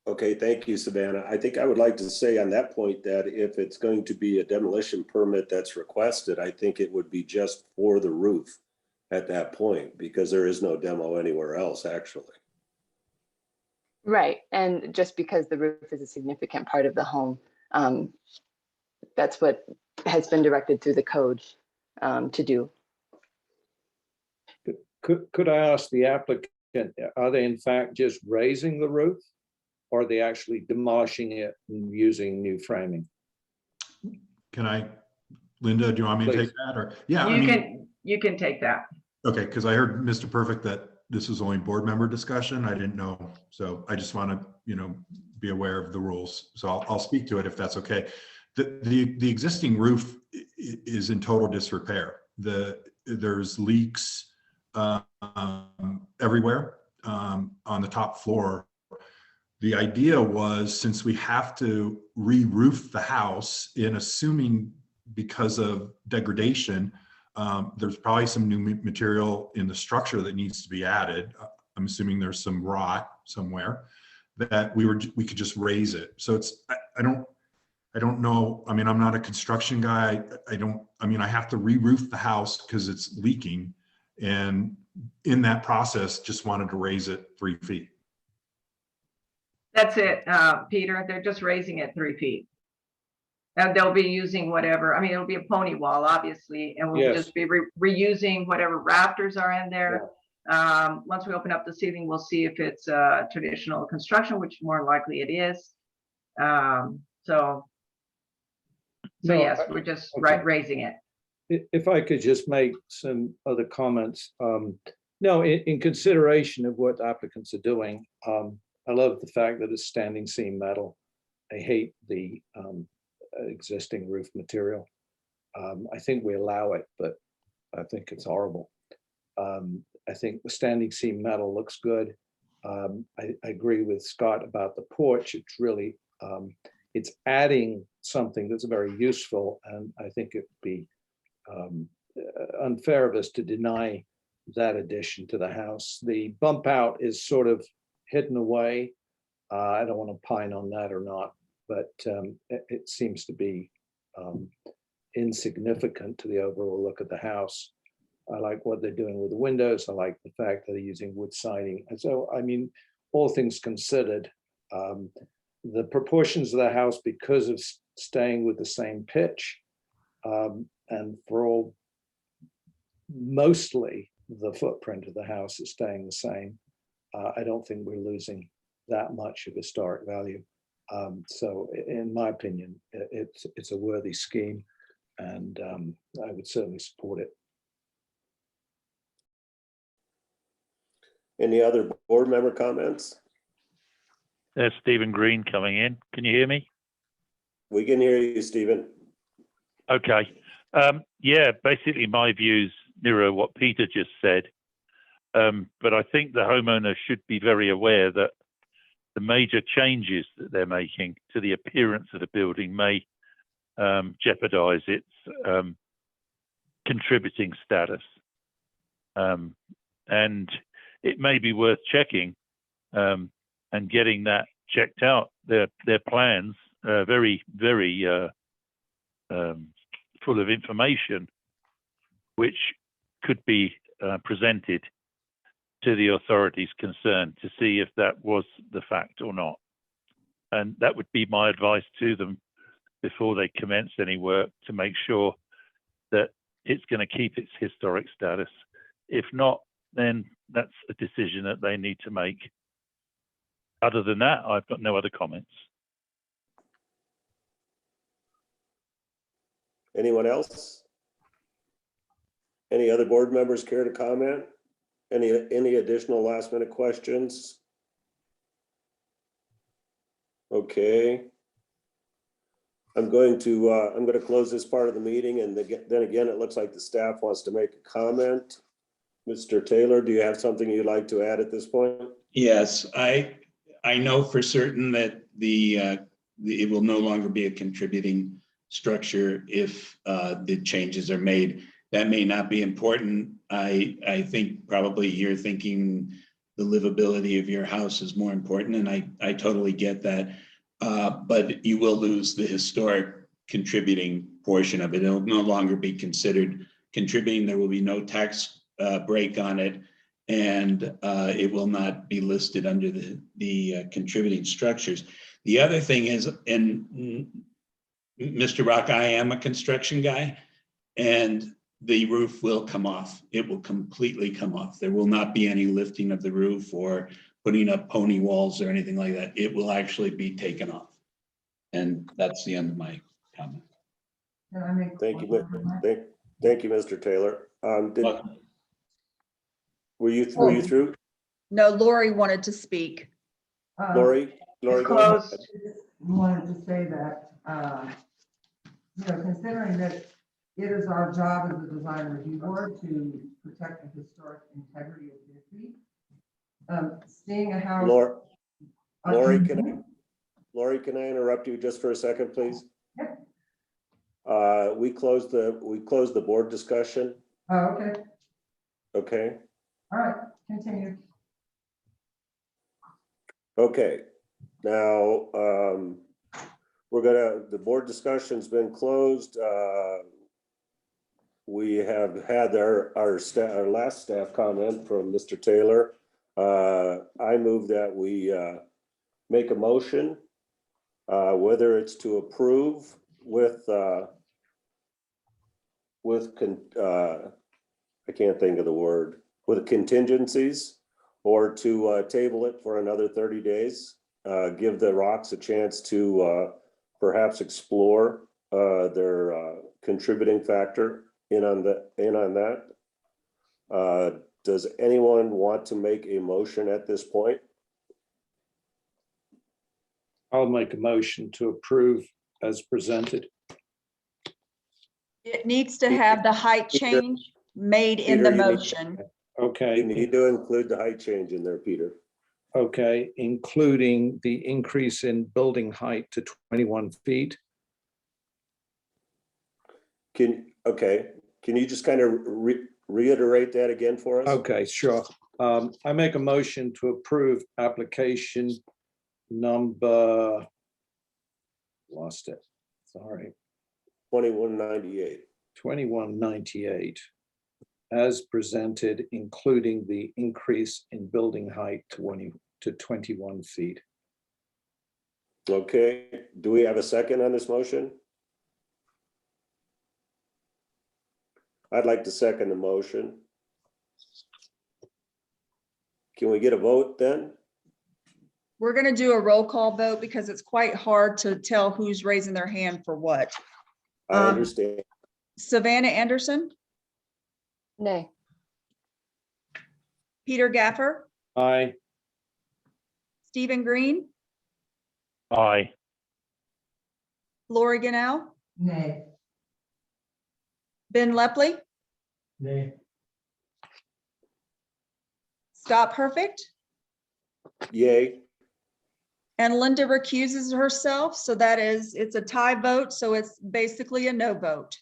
[SPEAKER 3] Okay, thank you, Savannah. I think I would like to say on that point that if it's going to be a demolition permit that's requested, I think it would be just for the roof at that point, because there is no demo anywhere else, actually.
[SPEAKER 12] Right, and just because the roof is a significant part of the home, that's what has been directed through the code to do.
[SPEAKER 13] Could I ask the applicant, are they in fact just raising the roof? Or are they actually demolishing it and using new framing?
[SPEAKER 8] Can I, Linda, do you want me to take that or? Yeah,
[SPEAKER 2] You can take that.
[SPEAKER 8] Okay, because I heard Mr. Perfect that this was only board member discussion. I didn't know. So I just want to, be aware of the rules. So I'll speak to it if that's okay. The existing roof is in total disrepair. There's leaks everywhere on the top floor. The idea was, since we have to re-roof the house, in assuming because of degradation, there's probably some new material in the structure that needs to be added. I'm assuming there's some rot somewhere that we could just raise it. So it's, I don't know. I mean, I'm not a construction guy. I have to re-roof the house because it's leaking. And in that process, just wanted to raise it 3 feet.
[SPEAKER 2] That's it, Peter. They're just raising it 3 feet. And they'll be using whatever, it'll be a pony wall, obviously, and we'll just be reusing whatever rafters are in there. Once we open up the ceiling, we'll see if it's traditional construction, which more likely it is. So yes, we're just raising it.
[SPEAKER 13] If I could just make some other comments. No, in consideration of what applicants are doing, I love the fact that it's standing seam metal. I hate the existing roof material. I think we allow it, but I think it's horrible. I think the standing seam metal looks good. I agree with Scott about the porch. It's really, it's adding something that's very useful, and I think it would be unfair of us to deny that addition to the house. The bump out is sort of hidden away. I don't want to pine on that or not, but it seems to be insignificant to the overall look of the house. I like what they're doing with the windows. I like the fact that they're using wood siding. And so, all things considered, the proportions of the house, because of staying with the same pitch, and for all, mostly the footprint of the house is staying the same. I don't think we're losing that much of historic value. So in my opinion, it's a worthy scheme, and I would certainly support it.
[SPEAKER 3] Any other board member comments?
[SPEAKER 5] There's Stephen Green coming in. Can you hear me?
[SPEAKER 3] We can hear you, Stephen.
[SPEAKER 5] Okay. Yeah, basically my views mirror what Peter just said. But I think the homeowner should be very aware that the major changes that they're making to the appearance of the building may jeopardize its contributing status. And it may be worth checking and getting that checked out. Their plans are very, very full of information, which could be presented to the authorities concerned to see if that was the fact or not. And that would be my advice to them before they commence any work, to make sure that it's going to keep its historic status. If not, then that's a decision that they need to make. Other than that, I've got no other comments.
[SPEAKER 3] Anyone else? Any other board members care to comment? Any additional last minute questions? Okay. I'm going to close this part of the meeting, and then again, it looks like the staff wants to make a comment. Mr. Taylor, do you have something you'd like to add at this point?
[SPEAKER 9] Yes, I know for certain that it will no longer be a contributing structure if the changes are made. That may not be important. I think probably you're thinking the livability of your house is more important, and I totally get that. But you will lose the historic contributing portion of it. It'll no longer be considered contributing. There will be no tax break on it, and it will not be listed under the contributing structures. The other thing is, and Mr. Rock, I am a construction guy, and the roof will come off. It will completely come off. There will not be any lifting of the roof or putting up pony walls or anything like that. It will actually be taken off. And that's the end of my comment.
[SPEAKER 10] Can I make
[SPEAKER 3] Thank you,
[SPEAKER 10] one comment?
[SPEAKER 3] thank you, Mr. Taylor. Were you through,
[SPEAKER 7] No, Lori wanted to speak.
[SPEAKER 3] Lori? Lori, go ahead.
[SPEAKER 2] Close.
[SPEAKER 10] Wanted to say that, considering that it is our job as a design review board to protect the historic integrity of Bisbee. Seeing a house.
[SPEAKER 3] Lori, can I interrupt you just for a second, please?
[SPEAKER 10] Yep.
[SPEAKER 3] We closed the board discussion.
[SPEAKER 10] Oh, okay.
[SPEAKER 3] Okay.
[SPEAKER 10] All right, continue.
[SPEAKER 3] Okay. Now, the board discussion's been closed. We have had our last staff comment from Mr. Taylor. I move that we make a motion, whether it's to approve with I can't think of the word, with contingencies, or to table it for another 30 days. Give the Rocks a chance to perhaps explore their contributing factor in on that. Does anyone want to make a motion at this point?
[SPEAKER 13] I'll make a motion to approve as presented.
[SPEAKER 7] It needs to have the height change made in
[SPEAKER 3] Peter,
[SPEAKER 7] the
[SPEAKER 3] you need-
[SPEAKER 7] motion.
[SPEAKER 3] You
[SPEAKER 13] Okay,
[SPEAKER 3] need to include the height change in there, Peter.
[SPEAKER 13] okay, including the increase in building height to 21 feet.
[SPEAKER 3] Can you just kind of reiterate that again for us?
[SPEAKER 13] Okay, sure. I make a motion to approve application number, lost it, sorry,
[SPEAKER 3] 2198.
[SPEAKER 13] 2198, as presented, including the increase in building height to 21 feet.
[SPEAKER 3] Okay, do we have a second on this motion? I'd like to second the motion. Can we get a vote then?
[SPEAKER 7] We're going to do a roll call vote because it's quite hard to tell who's raising their hand for what.
[SPEAKER 3] I understand.
[SPEAKER 7] Savannah Anderson,
[SPEAKER 12] Nay.
[SPEAKER 7] Peter Gaffer,
[SPEAKER 13] Aye.
[SPEAKER 7] Stephen Green,
[SPEAKER 5] Aye.
[SPEAKER 7] Lori Ganell,
[SPEAKER 10] Nay.
[SPEAKER 7] Ben Lepley,
[SPEAKER 11] Nay.
[SPEAKER 7] Scott Perfect,
[SPEAKER 3] Yay.
[SPEAKER 7] and Linda recuses herself. So it's a tie vote. So it's basically a no vote.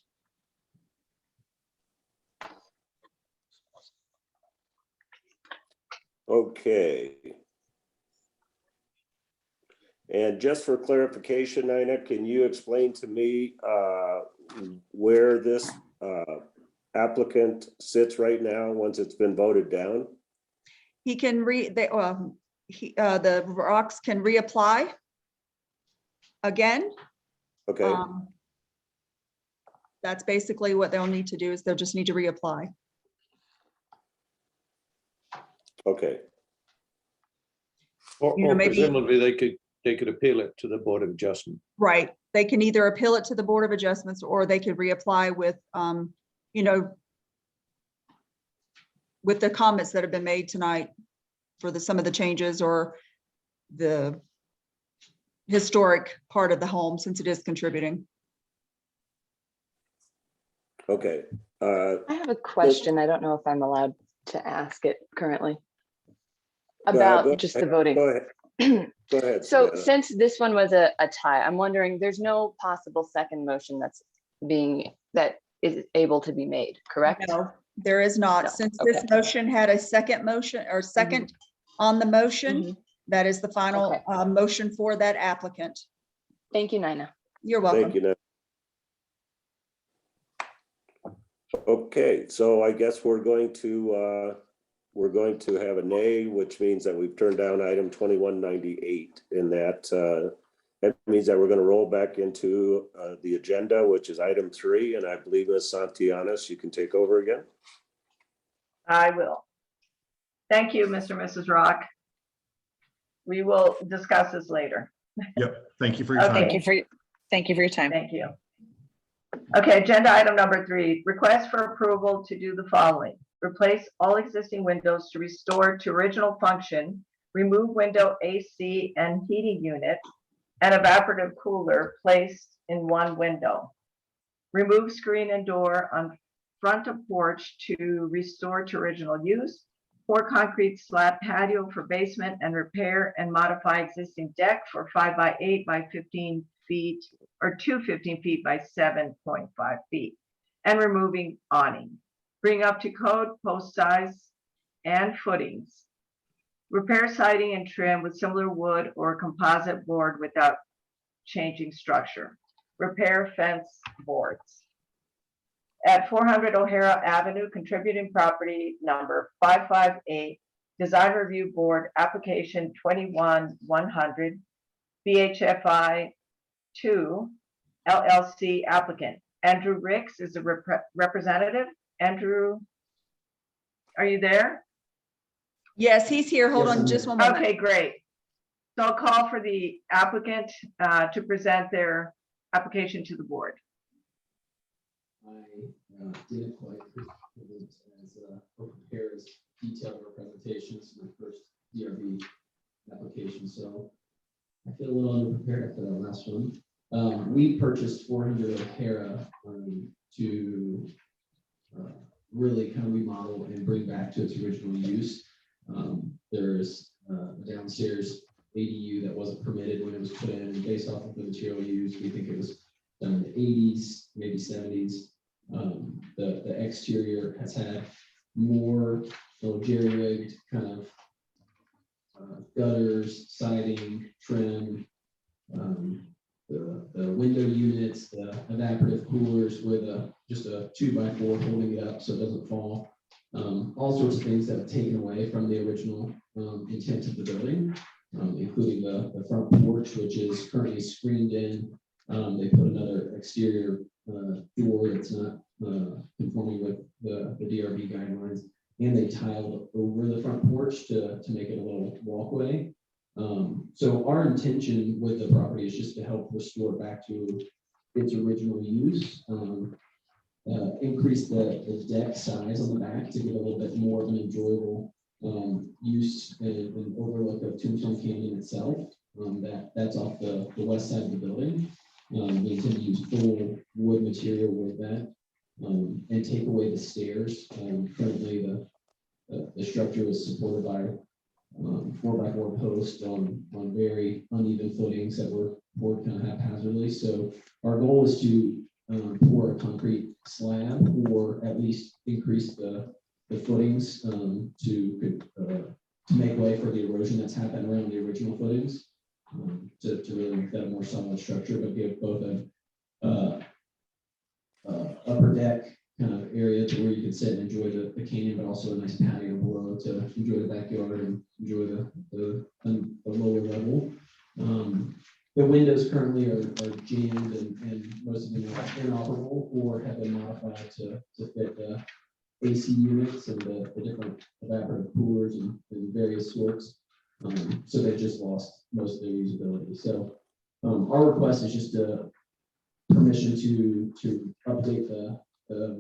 [SPEAKER 3] Okay. And just for clarification, Nina, can you explain to me where this applicant sits right now once it's been voted down?
[SPEAKER 7] He can the Rocks can reapply again.
[SPEAKER 3] Okay,
[SPEAKER 7] That's basically what they'll need to do, is they'll just need to reapply.
[SPEAKER 3] okay,
[SPEAKER 13] Or
[SPEAKER 7] Maybe-
[SPEAKER 13] presumably they could appeal it to the Board of Adjustment.
[SPEAKER 7] Right. They can either appeal it to the Board of Adjustments, or they could reapply with, with the comments that have been made tonight for some of the changes or the historic part of the home, since it is contributing.
[SPEAKER 3] okay.
[SPEAKER 12] I have a question. I don't know if I'm allowed to ask it currently about just the voting.
[SPEAKER 3] Go ahead. Go ahead.
[SPEAKER 12] So
[SPEAKER 3] Savannah.
[SPEAKER 12] since this one was a tie, I'm wondering, there's no possible second motion that is able to be made, correct?
[SPEAKER 7] No, there is not.
[SPEAKER 12] No,
[SPEAKER 7] Since this
[SPEAKER 12] okay.
[SPEAKER 7] motion had a second motion or second on the motion,
[SPEAKER 12] Mhm.
[SPEAKER 7] that is the final
[SPEAKER 12] Okay.
[SPEAKER 7] motion for that applicant.
[SPEAKER 12] Thank you, Nina.
[SPEAKER 7] You're
[SPEAKER 3] Thank
[SPEAKER 7] welcome.
[SPEAKER 3] you, Nat. Okay, so I guess we're going to have a nay, which means that we've turned down item 2198. And that means that we're going to roll back into the agenda, which is item 3. And I believe Ms. Santianes, you can take over again.
[SPEAKER 2] I will. Thank you, Mr. and Mrs. Rock. We will discuss this later.
[SPEAKER 8] Yep, thank you for your
[SPEAKER 2] Okay.
[SPEAKER 8] time.
[SPEAKER 4] Thank you for your time.
[SPEAKER 2] Thank you. Okay, agenda item number 3, request for approval to do the following. Replace all existing windows to restore to original function, remove window AC and heating unit, and evaporative cooler placed in one window. Remove screen and door on front of porch to restore to original use. Pour concrete slab patio for basement and repair and modify existing deck for 5 by 8 by 15 feet or 2 15 feet by 7.5 feet and removing awning. Bring up to code post size and footings. Repair siding and trim with similar wood or composite board without changing structure. Repair fence boards. At 400 O'Hara Avenue, contributing property number 558, Design Review Board, application 21-100, BHFI 2, LLC applicant. Andrew Ricks is a representative. Andrew, are you there?
[SPEAKER 7] Yes, he's here. Hold on just one moment.
[SPEAKER 2] Okay, great. So I'll call for the applicant to present their application to the board.
[SPEAKER 14] I didn't quite prepare as detailed representations for the first DRB application, so I feel a little underprepared after that last one. We purchased 400 O'Hara to really kind of remodel and bring back to its original use. There's a downstairs ADU that wasn't permitted when it was put in, and based off of the material used, we think it was done in the 80s, maybe 70s. The exterior has had more jerry-rigged kind of gutters, siding, trim, the window units, the evaporative coolers with just a 2x4 holding it up so it doesn't fall. All sorts of things that have taken away from the original intent of the building, including the front porch, which is currently screened in. They put another exterior door that's not conforming with the DRB guidelines, and they tiled over the front porch to make it a little walkway. So our intention with the property is just to help restore it back to its original use. Increase the deck size on the back to get a little bit more of an enjoyable use and overlook of Tombstone Canyon itself. That's off the west side of the building. We intend to use full wood material with that and take away the stairs. Currently, the structure is supported by 4x4 posts on very uneven footings that were poured kind of haphazardly. So our goal is to pour a concrete slab or at least increase the footings to make way for the erosion that's happened around the original footings. To really make that a more solid structure, but give both a upper deck kind of area to where you can sit and enjoy the canyon, but also a nice patio below to enjoy the backyard and enjoy the lower level. The windows currently are jammed and most of them are inoperable or have been modified to fit the AC units and the different evaporative coolers and various sorts. So they just lost most of their usability. So our request is just permission to update the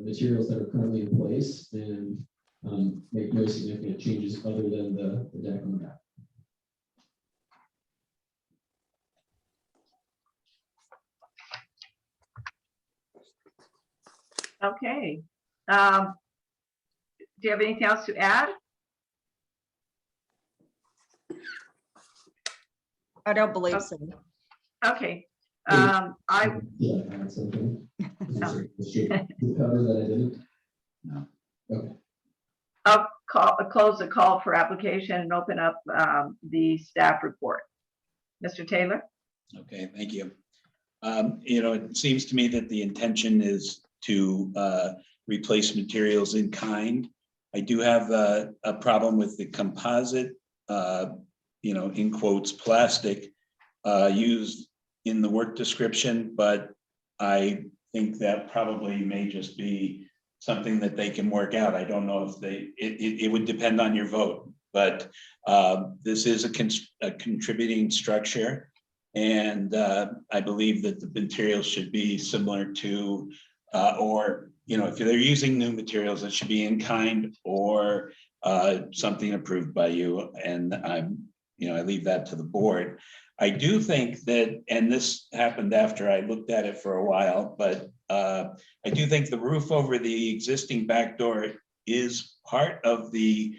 [SPEAKER 14] materials that are currently in place and make no significant changes other than the deck on the back.
[SPEAKER 2] Okay. Do you have anything else to add?
[SPEAKER 7] I don't believe so.
[SPEAKER 2] Okay,
[SPEAKER 14] Yeah, I had something. Is there a cover that I didn't?
[SPEAKER 9] No.
[SPEAKER 14] Okay.
[SPEAKER 2] I'll close the call for application and open up the staff report. Mr. Taylor?
[SPEAKER 9] Okay, thank you. You know, it seems to me that the intention is to replace materials in kind. I do have a problem with the composite, you know, in quotes, plastic used in the work description, but I think that probably may just be something that they can work out. I don't know if it would depend on your vote, but this is a contributing structure. And I believe that the materials should be similar to, or, you know, if they're using new materials, it should be in kind or something approved by you. And you know, I leave that to the board. I do think that, and this happened after I looked at it for a while, but I do think the roof over the existing back door is part of the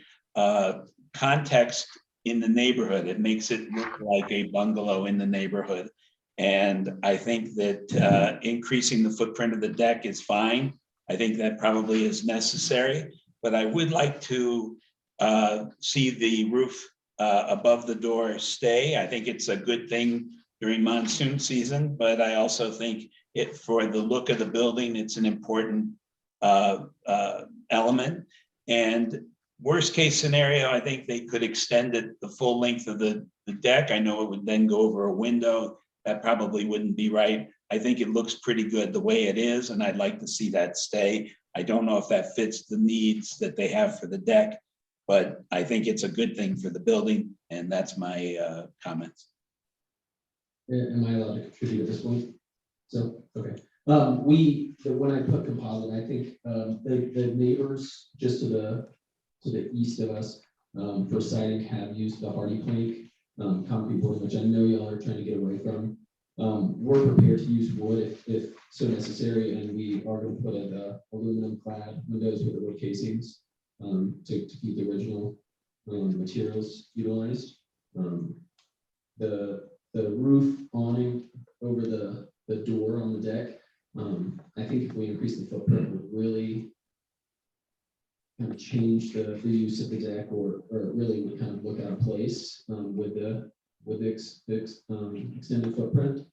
[SPEAKER 9] context in the neighborhood. It makes it look like a bungalow in the neighborhood. And I think that increasing the footprint of the deck is fine. I think that probably is necessary, but I would like to see the roof above the door stay. I think it's a good thing during monsoon season, but I also think for the look of the building, it's an important element. And worst case scenario, I think they could extend it the full length of the deck. I know it would then go over a window. That probably wouldn't be right. I think it looks pretty good the way it is, and I'd like to see that stay. I don't know if that fits the needs that they have for the deck, but I think it's a good thing for the building, and that's my comments.
[SPEAKER 14] Am I allowed to contribute at this point? So, okay. When I put composite, I think the neighbors just to the east of us for siding have used the hardy plank concrete board, which I know y'all are trying to get away from. We're prepared to use wood if so necessary, and we are going to put in aluminum clad windows with the wood casings to keep the original materials utilized. The roof awning over the door on the deck, I think if we increase the footprint, would really kind of change the use of the deck, or really would kind of look out of place with the extended footprint.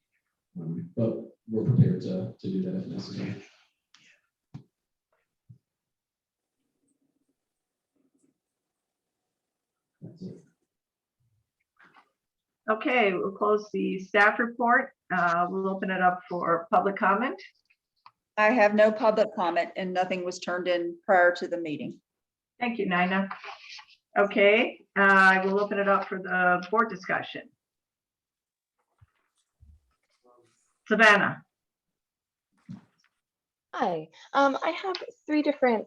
[SPEAKER 14] But we're prepared to do that if necessary. That's it.
[SPEAKER 2] Okay, we'll close the staff report. We'll open it up for public comment.
[SPEAKER 7] I have no public comment and nothing was turned in prior to the meeting.
[SPEAKER 2] Thank you, Nina. Okay, I will open it up for the board discussion. Savannah.
[SPEAKER 12] Hi, I have three different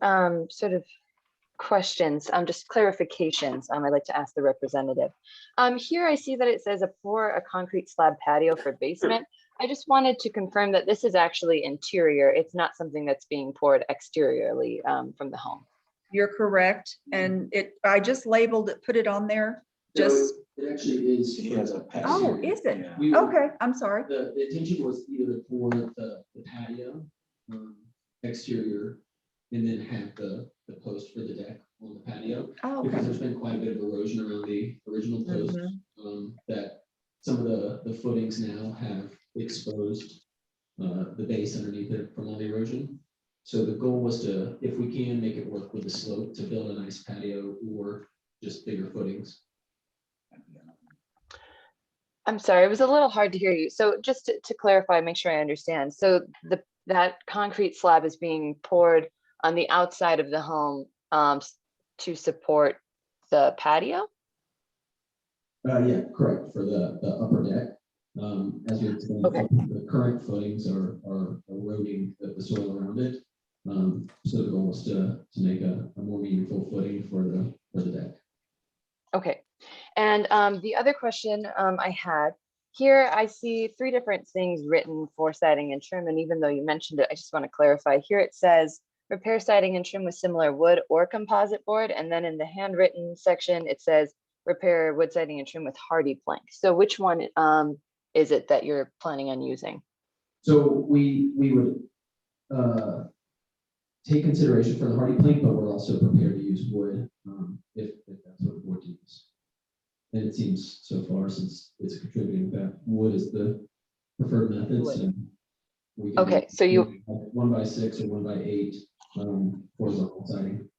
[SPEAKER 12] sort of questions, just clarifications I'd like to ask the representative. Here I see that it says pour a concrete slab patio for basement. I just wanted to confirm that this is actually interior. It's not something that's being poured exteriorly from the home.
[SPEAKER 7] You're correct. And I just labeled it, put it on there. Just.
[SPEAKER 14] It actually is.
[SPEAKER 9] He has a patio.
[SPEAKER 7] Oh, is it?
[SPEAKER 9] Yeah.
[SPEAKER 7] Okay, I'm sorry.
[SPEAKER 14] The intention was either to pour the patio exterior and then have the post for the deck on the patio.
[SPEAKER 7] Oh,
[SPEAKER 14] Because
[SPEAKER 7] okay.
[SPEAKER 14] there's been quite a bit of erosion around the original post that some of the footings now have exposed the base underneath it from all the erosion. So the goal was to, if we can, make it work with the slope to build a nice patio or just bigger footings.
[SPEAKER 12] I'm sorry, it was a little hard to hear you. So just to clarify, make sure I understand. So that concrete slab is being poured on the outside of the home to support the patio?
[SPEAKER 14] Yeah, correct, for the upper deck. As we explained,
[SPEAKER 12] Okay.
[SPEAKER 14] the current footings are eroding the soil around it. So the goal was to make a more meaningful footing for the deck.
[SPEAKER 12] Okay. And the other question I had here, I see three different things written for siding and trim. And even though you mentioned it, I just want to clarify. Here it says repair siding and trim with similar wood or composite board. And then in the handwritten section, it says repair wood siding and trim with hardy plank. So which one is it that you're planning on using?
[SPEAKER 14] So we would take consideration for the hardy plank, but we're also prepared to use wood if that's what the board deems. And it seems so far, since it's contributing, that wood is the preferred methods.
[SPEAKER 12] Wood.
[SPEAKER 14] And we can
[SPEAKER 12] Okay,
[SPEAKER 14] do
[SPEAKER 12] so you,
[SPEAKER 14] 1x6 or 1x8 horizontal siding.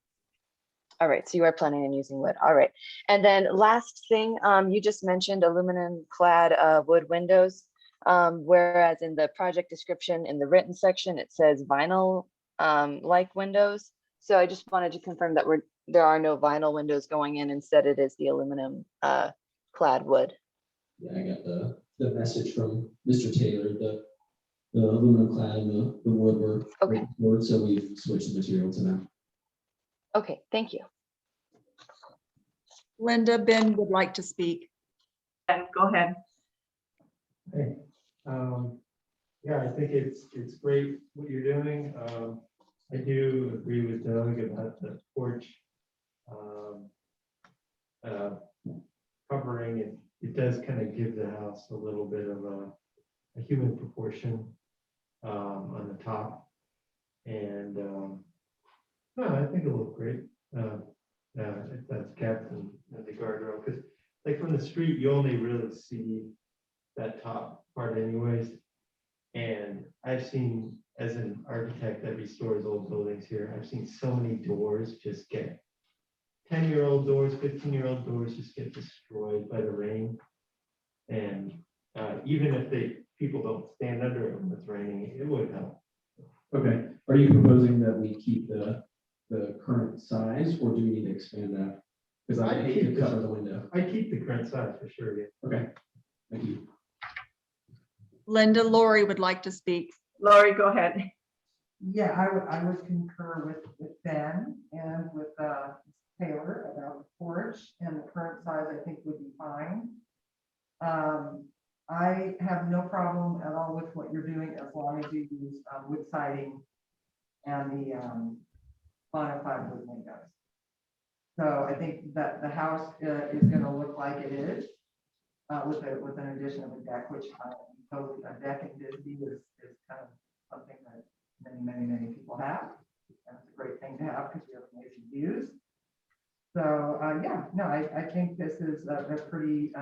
[SPEAKER 12] all right, so you are planning on using wood. All right. And then last thing, you just mentioned aluminum clad wood windows, whereas in the project description in the written section, it says vinyl like windows. So I just wanted to confirm that there are no vinyl windows going in. Instead, it is the aluminum clad wood.
[SPEAKER 14] Yeah, I got the message from Mr. Taylor, the aluminum clad and the wood were
[SPEAKER 12] Okay.
[SPEAKER 14] word, so we've switched the material to that.
[SPEAKER 12] Okay, thank you.
[SPEAKER 7] Linda, Ben would like to speak.
[SPEAKER 2] And go ahead.
[SPEAKER 11] Hey, yeah, I think it's great what you're doing. I do agree with Doug about the porch covering it. It does kind of give the house a little bit of a human proportion on the top. And no, I think it'll look great. If that's kept and the guardrail, because like from the street, you only really see that top part anyways. And I've seen, as an architect that restores old buildings here, I've seen so many doors just get 10-year-old doors, 15-year-old doors just get destroyed by the rain. And even if people don't stand under it when it's raining, it would help.
[SPEAKER 14] Okay, are you proposing that we keep the current size, or do we need to expand that? Because I hate to cover the window.
[SPEAKER 11] I keep the current size for sure, yeah.
[SPEAKER 14] Okay, thank you.
[SPEAKER 7] Linda, Lori would like to speak.
[SPEAKER 2] Lori, go ahead.
[SPEAKER 10] Yeah, I would concur with Ben and with Taylor about the porch, and the current size I think would be fine. I have no problem at all with what you're doing as long as you use wood siding and the vinyl clad wood windows. So I think that the house is going to look like it is with an addition of a deck, which totally a deck in Disney is kind of something that many people have. And it's a great thing to have because we have amazing views. So yeah, no, I think this is a pretty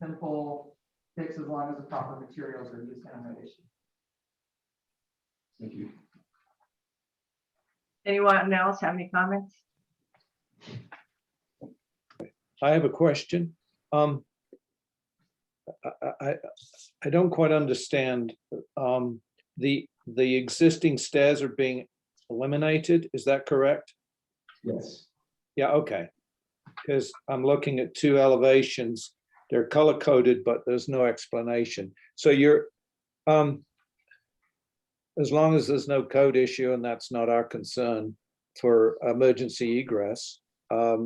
[SPEAKER 10] simple fix as long as the proper materials are used. I have no issue.
[SPEAKER 14] Thank you.
[SPEAKER 2] Anyone else have any comments?
[SPEAKER 13] I have a question. I don't quite understand. The existing stairs are being eliminated, is that correct?
[SPEAKER 14] Yes.
[SPEAKER 13] Yeah, okay. Because I'm looking at two elevations. They're color coded, but there's no explanation. So you're, as long as there's no code issue, and that's not our concern for emergency egress, I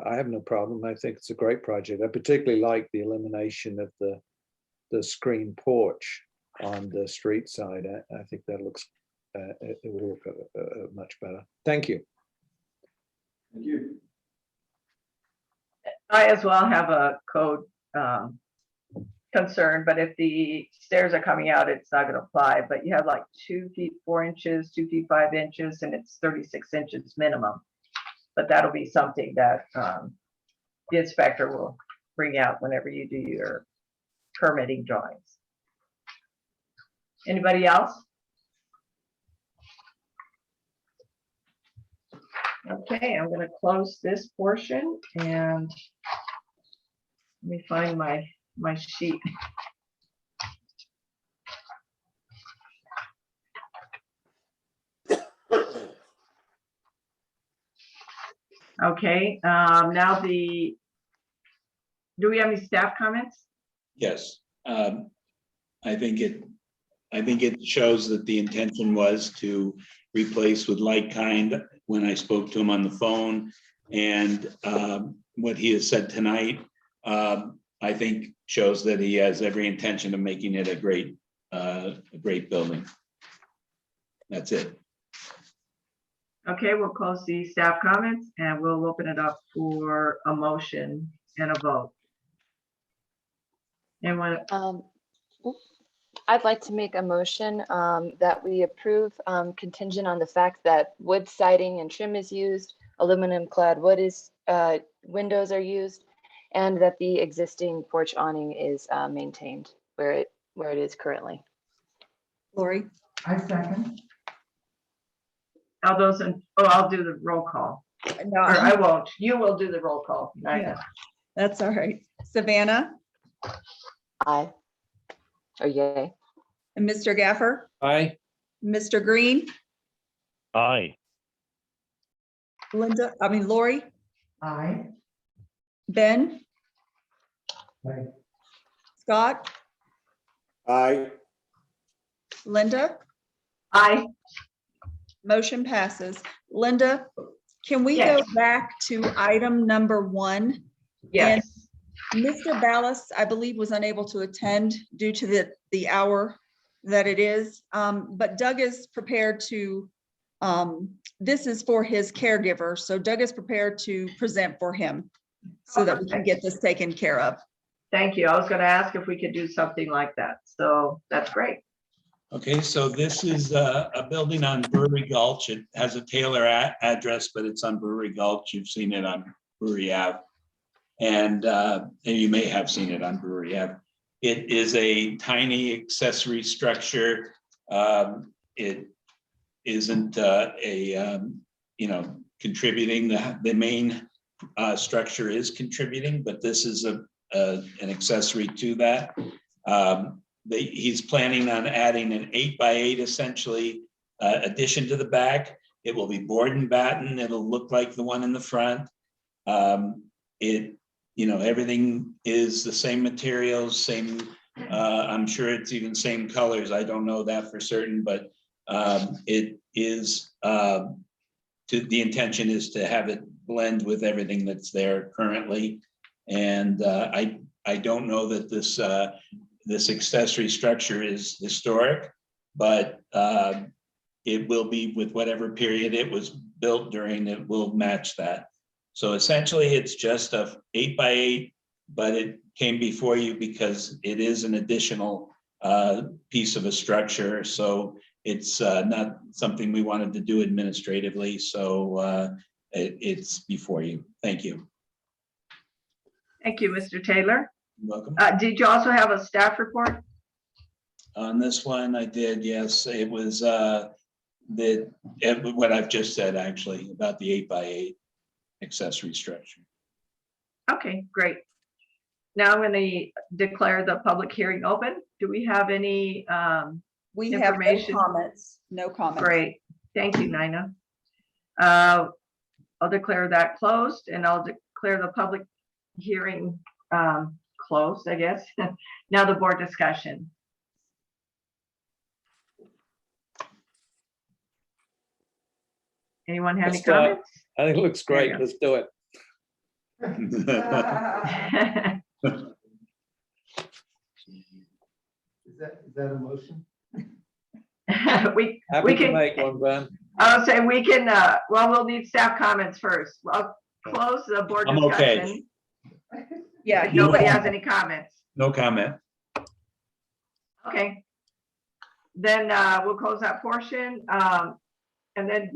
[SPEAKER 13] have no problem. I think it's a great project. I particularly like the elimination of the screen porch on the street side. I think that looks, it will look much better. Thank you.
[SPEAKER 14] Thank you.
[SPEAKER 2] I as well have a code concern, but if the stairs are coming out, it's not going to apply. But you have like 2 feet 4 inches, 2 feet 5 inches, and it's 36 inches minimum. But that'll be something that the inspector will bring out whenever you do your permitting drawings. Anybody else? Okay, I'm going to close this portion and let me find my sheet. Okay, now do we have any staff comments?
[SPEAKER 9] Yes, I think it shows that the intention was to replace with like kind when I spoke to him on the phone, and what he has said tonight, I think shows that he has every intention of making it a great building. That's it.
[SPEAKER 2] Okay, we'll close the staff comments and we'll open it up for a motion and a vote. Anyone?
[SPEAKER 12] I'd like to make a motion that we approve contingent on the fact that wood siding and trim is used, aluminum clad wood is, windows are used, and that the existing porch awning is maintained where it is currently.
[SPEAKER 7] Lori?
[SPEAKER 10] I second.
[SPEAKER 2] All those in, oh, I'll do the roll call.
[SPEAKER 7] No,
[SPEAKER 2] Or I won't. You will do the roll call.
[SPEAKER 7] Yeah. That's all right. Savannah
[SPEAKER 12] Aye. Or yay.
[SPEAKER 7] and Mr. Gaffer,
[SPEAKER 13] Aye.
[SPEAKER 7] Mr. Green,
[SPEAKER 5] Aye.
[SPEAKER 7] Lori,
[SPEAKER 10] Aye.
[SPEAKER 7] Ben,
[SPEAKER 11] Aye.
[SPEAKER 7] Scott,
[SPEAKER 3] Aye.
[SPEAKER 7] Linda,
[SPEAKER 2] Aye.
[SPEAKER 7] motion passes. Linda, can we go
[SPEAKER 2] Yes.
[SPEAKER 7] back to item number 1?
[SPEAKER 2] Yes.
[SPEAKER 7] Mr. Ballas, I believe, was unable to attend due to the hour that it is. But Doug is prepared to, this is for his caregiver. So Doug is prepared to present for him so that we can get this taken care of.
[SPEAKER 2] Thank you. I was going to ask if we could do something like that. So that's great.
[SPEAKER 9] Okay, so this is a building on Brewery Gulch. It has a Taylor address, but it's on Brewery Gulch. You've seen it on Brewery Ave. And you may have seen it on Brewery Ave. It is a tiny accessory structure. It isn't contributing. The main structure is contributing, but this is an accessory to that. He's planning on adding an 8x8 essentially addition to the back. It will be board and batten. It'll look like the one in the front. Everything is the same materials, same, I'm sure it's even same colors. I don't know that for certain, but it is, the intention is to have it blend with everything that's there currently. And I don't know that this accessory structure is historic, but it will be with whatever period it was built during, it will match that. So essentially it's just a 8x8, but it came before you because it is an additional piece of a structure. So it's not something we wanted to do administratively. So it's before you. Thank you.
[SPEAKER 2] Thank you, Mr. Taylor.
[SPEAKER 9] You're welcome.
[SPEAKER 2] Did you also have a staff report?
[SPEAKER 9] On this one, I did, yes. It was what I've just said, actually, about the 8x8 accessory structure.
[SPEAKER 2] Okay, great. Now I'm going to declare the public hearing open. Do we have any
[SPEAKER 7] We have no
[SPEAKER 2] information?
[SPEAKER 7] comments. No comments.
[SPEAKER 2] Great. Thank you, Nina. I'll declare that closed and I'll declare the public hearing closed, I guess. Now the board discussion. Anyone have any comments?
[SPEAKER 13] I think it looks great.
[SPEAKER 2] There you
[SPEAKER 13] Let's do it.
[SPEAKER 11] Is that a motion?
[SPEAKER 2] we
[SPEAKER 13] Happy to
[SPEAKER 2] can
[SPEAKER 13] make one, Ben.
[SPEAKER 2] I'll say we can, well, we'll need staff comments first. I'll close the board
[SPEAKER 9] I'm okay.
[SPEAKER 2] discussion.
[SPEAKER 7] Yeah,
[SPEAKER 2] If nobody has any comments.
[SPEAKER 9] No comment.
[SPEAKER 2] Okay. Then we'll close that portion. And then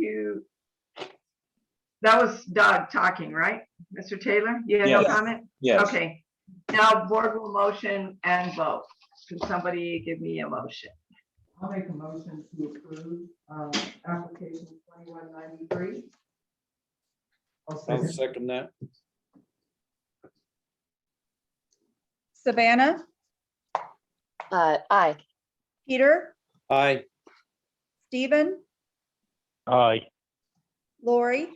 [SPEAKER 2] that was Doug talking, right? Mr. Taylor, you had no
[SPEAKER 9] Yes.
[SPEAKER 2] comment?
[SPEAKER 9] Yes.
[SPEAKER 2] Okay. Now board will motion and vote. Can somebody give me a motion?
[SPEAKER 10] I'll make a motion to approve application 2193.
[SPEAKER 13] I'll second that.
[SPEAKER 7] Savannah,
[SPEAKER 12] Aye.
[SPEAKER 7] Peter,
[SPEAKER 13] Aye.
[SPEAKER 7] Stephen,
[SPEAKER 5] Aye.
[SPEAKER 7] Lori,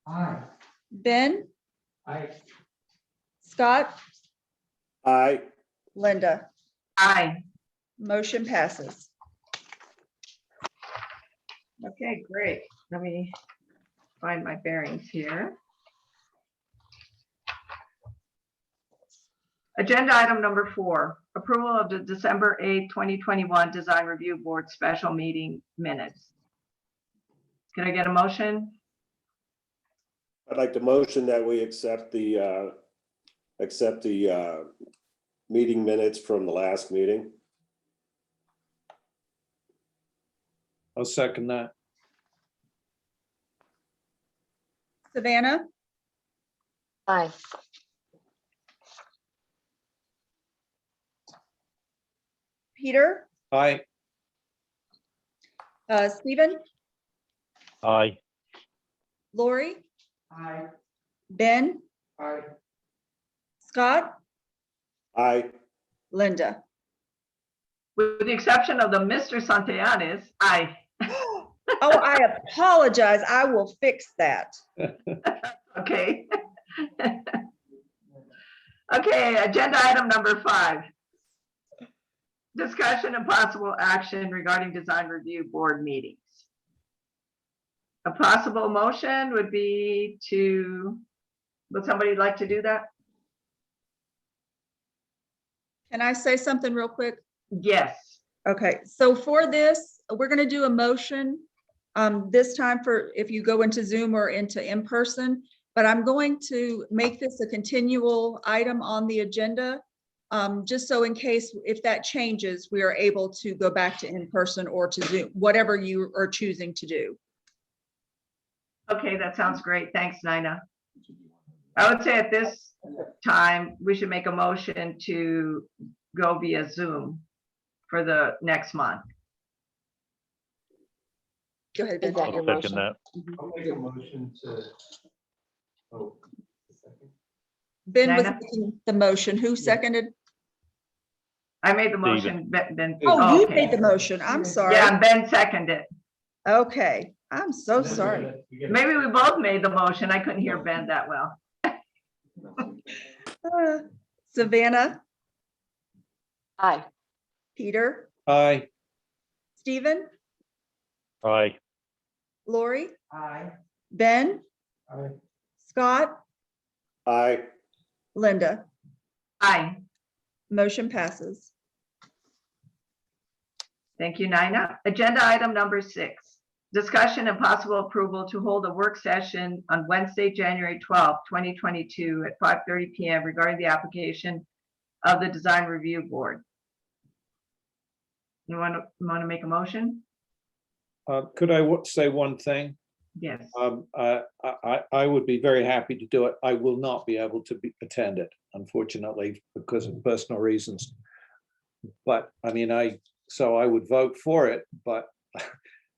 [SPEAKER 10] Aye.
[SPEAKER 7] Ben,
[SPEAKER 11] Aye.
[SPEAKER 7] Scott,
[SPEAKER 3] Aye.
[SPEAKER 7] Linda.
[SPEAKER 2] Aye.
[SPEAKER 7] Motion passes.
[SPEAKER 2] Okay, great. Let me find my bearings here. Agenda item number 4, approval of the December 8, 2021 Design Review Board Special Meeting Minutes. Can I get a motion?
[SPEAKER 3] I'd like to motion that we accept the meeting minutes from the last meeting.
[SPEAKER 13] I'll second that.
[SPEAKER 7] Savannah,
[SPEAKER 12] Aye.
[SPEAKER 7] Peter,
[SPEAKER 13] Aye.
[SPEAKER 7] Stephen,
[SPEAKER 5] Aye.
[SPEAKER 7] Lori,
[SPEAKER 10] Aye.
[SPEAKER 7] Ben,
[SPEAKER 10] Aye.
[SPEAKER 7] Scott,
[SPEAKER 3] Aye.
[SPEAKER 7] Linda.
[SPEAKER 2] With the exception of the Mr. Santillanes, aye.
[SPEAKER 7] Oh, I apologize. I will fix that.
[SPEAKER 2] Okay. Okay, agenda item number 5. Discussion and possible action regarding design review board meetings. A possible motion would be would somebody like to do that?
[SPEAKER 7] Can I say something real quick?
[SPEAKER 2] Yes.
[SPEAKER 7] Okay, so for this, we're gonna do a motion this time for if you go into Zoom or into in-person, but I'm going to make this a continual item on the agenda. Just so in case if that changes, we are able to go back to in-person or to Zoom, whatever you are choosing to do.
[SPEAKER 2] Okay, that sounds great. Thanks, Nina. I would say at this time, we should make a motion to go via Zoom for the next month.
[SPEAKER 7] Go ahead,
[SPEAKER 12] Is
[SPEAKER 7] Ben.
[SPEAKER 12] that your
[SPEAKER 5] I'll second
[SPEAKER 12] motion?
[SPEAKER 5] that.
[SPEAKER 11] I'll make a motion to, oh, a second.
[SPEAKER 7] Ben was
[SPEAKER 2] Nina?
[SPEAKER 7] making the motion. Who seconded?
[SPEAKER 2] I made the motion, Ben.
[SPEAKER 7] Oh, you
[SPEAKER 2] okay.
[SPEAKER 7] made the motion. I'm sorry.
[SPEAKER 2] Yeah, and Ben seconded.
[SPEAKER 7] Okay, I'm so
[SPEAKER 11] And then
[SPEAKER 7] sorry.
[SPEAKER 11] we gotta-
[SPEAKER 2] Maybe we both made the motion. I couldn't hear Ben that well.
[SPEAKER 7] Savannah,
[SPEAKER 12] Aye.
[SPEAKER 7] Peter,
[SPEAKER 13] Aye.
[SPEAKER 7] Stephen,
[SPEAKER 5] Aye.
[SPEAKER 7] Lori,
[SPEAKER 10] Aye.
[SPEAKER 7] Ben,
[SPEAKER 11] Aye.
[SPEAKER 7] Scott,
[SPEAKER 3] Aye.
[SPEAKER 7] Linda.
[SPEAKER 2] Aye.
[SPEAKER 7] Motion passes.
[SPEAKER 2] Thank you, Nina. Agenda item number 6. Discussion and possible approval to hold a work session on Wednesday, January 12th, 2022 at 5:30 PM regarding the application of the Design Review Board. You want to make a motion?
[SPEAKER 13] Could I say one thing?
[SPEAKER 2] Yes.
[SPEAKER 13] I would be very happy to do it. I will not be able to attend it, unfortunately, because of personal reasons. But I mean, I would vote for it, but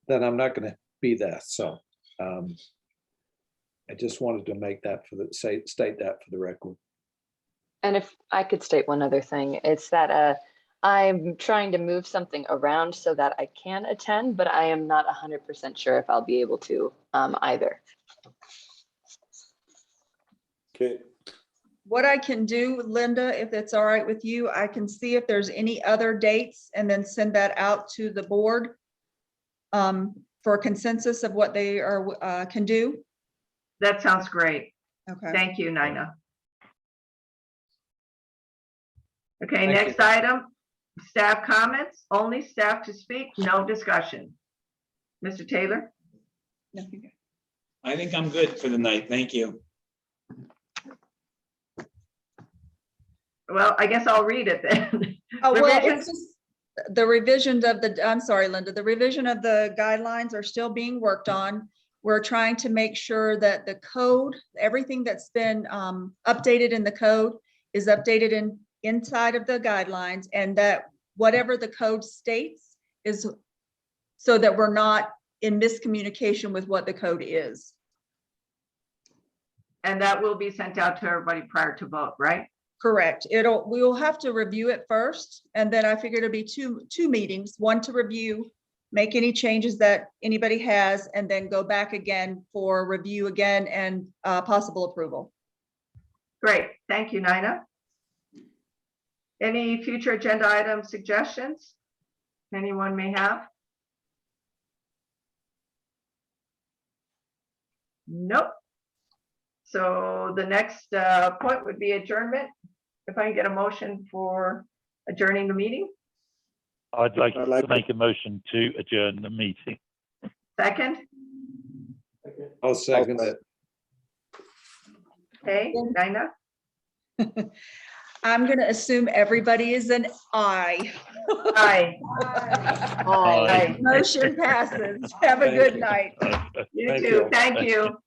[SPEAKER 13] then I'm not going to be there. So I just wanted to make that state that for the record.
[SPEAKER 12] And if I could state one other thing, it's that I'm trying to move something around so that I can attend, but I am not 100% sure if I'll be able to either.
[SPEAKER 3] Okay.
[SPEAKER 7] What I can do, Linda, if it's all right with you, I can see if there's any other dates and then send that out to the board for a consensus of what they are can do.
[SPEAKER 2] That sounds great.
[SPEAKER 7] Okay.
[SPEAKER 2] Thank you, Nina. Okay,
[SPEAKER 13] Thank
[SPEAKER 2] next item, staff comments, only staff to speak, no discussion. Mr. Taylor?
[SPEAKER 9] I think I'm good for the night. Thank you.
[SPEAKER 2] Well, I guess I'll read it then.
[SPEAKER 7] Oh, well,
[SPEAKER 2] Revisions?
[SPEAKER 7] it's just the revisions of the, I'm sorry, Linda, the revision of the guidelines are still being worked on. We're trying to make sure that the code, everything that's been updated in the code is updated inside of the guidelines, and that whatever the code states is so that we're not in miscommunication with what the code is.
[SPEAKER 2] And that will be sent out to everybody prior to vote, right?
[SPEAKER 7] Correct. We'll have to review it first, and then I figured it'd be two meetings, one to review, make any changes that anybody has, and then go back again for review again and possible approval.
[SPEAKER 2] Great, thank you, Nina. Any future agenda item suggestions anyone may have? Nope. So the next point would be adjournment. If I can get a motion for adjourning the meeting.
[SPEAKER 5] I'd like to make a motion to adjourn the meeting.
[SPEAKER 2] Second,
[SPEAKER 13] I'll second it.
[SPEAKER 2] Okay, Dinah?
[SPEAKER 7] I'm going to assume everybody is an aye.
[SPEAKER 2] Aye.
[SPEAKER 5] Aye.
[SPEAKER 7] Motion passes. Have a
[SPEAKER 13] Thank
[SPEAKER 7] good
[SPEAKER 13] you.
[SPEAKER 7] night.
[SPEAKER 2] You
[SPEAKER 13] Thank
[SPEAKER 2] too,
[SPEAKER 13] you.
[SPEAKER 2] thank you.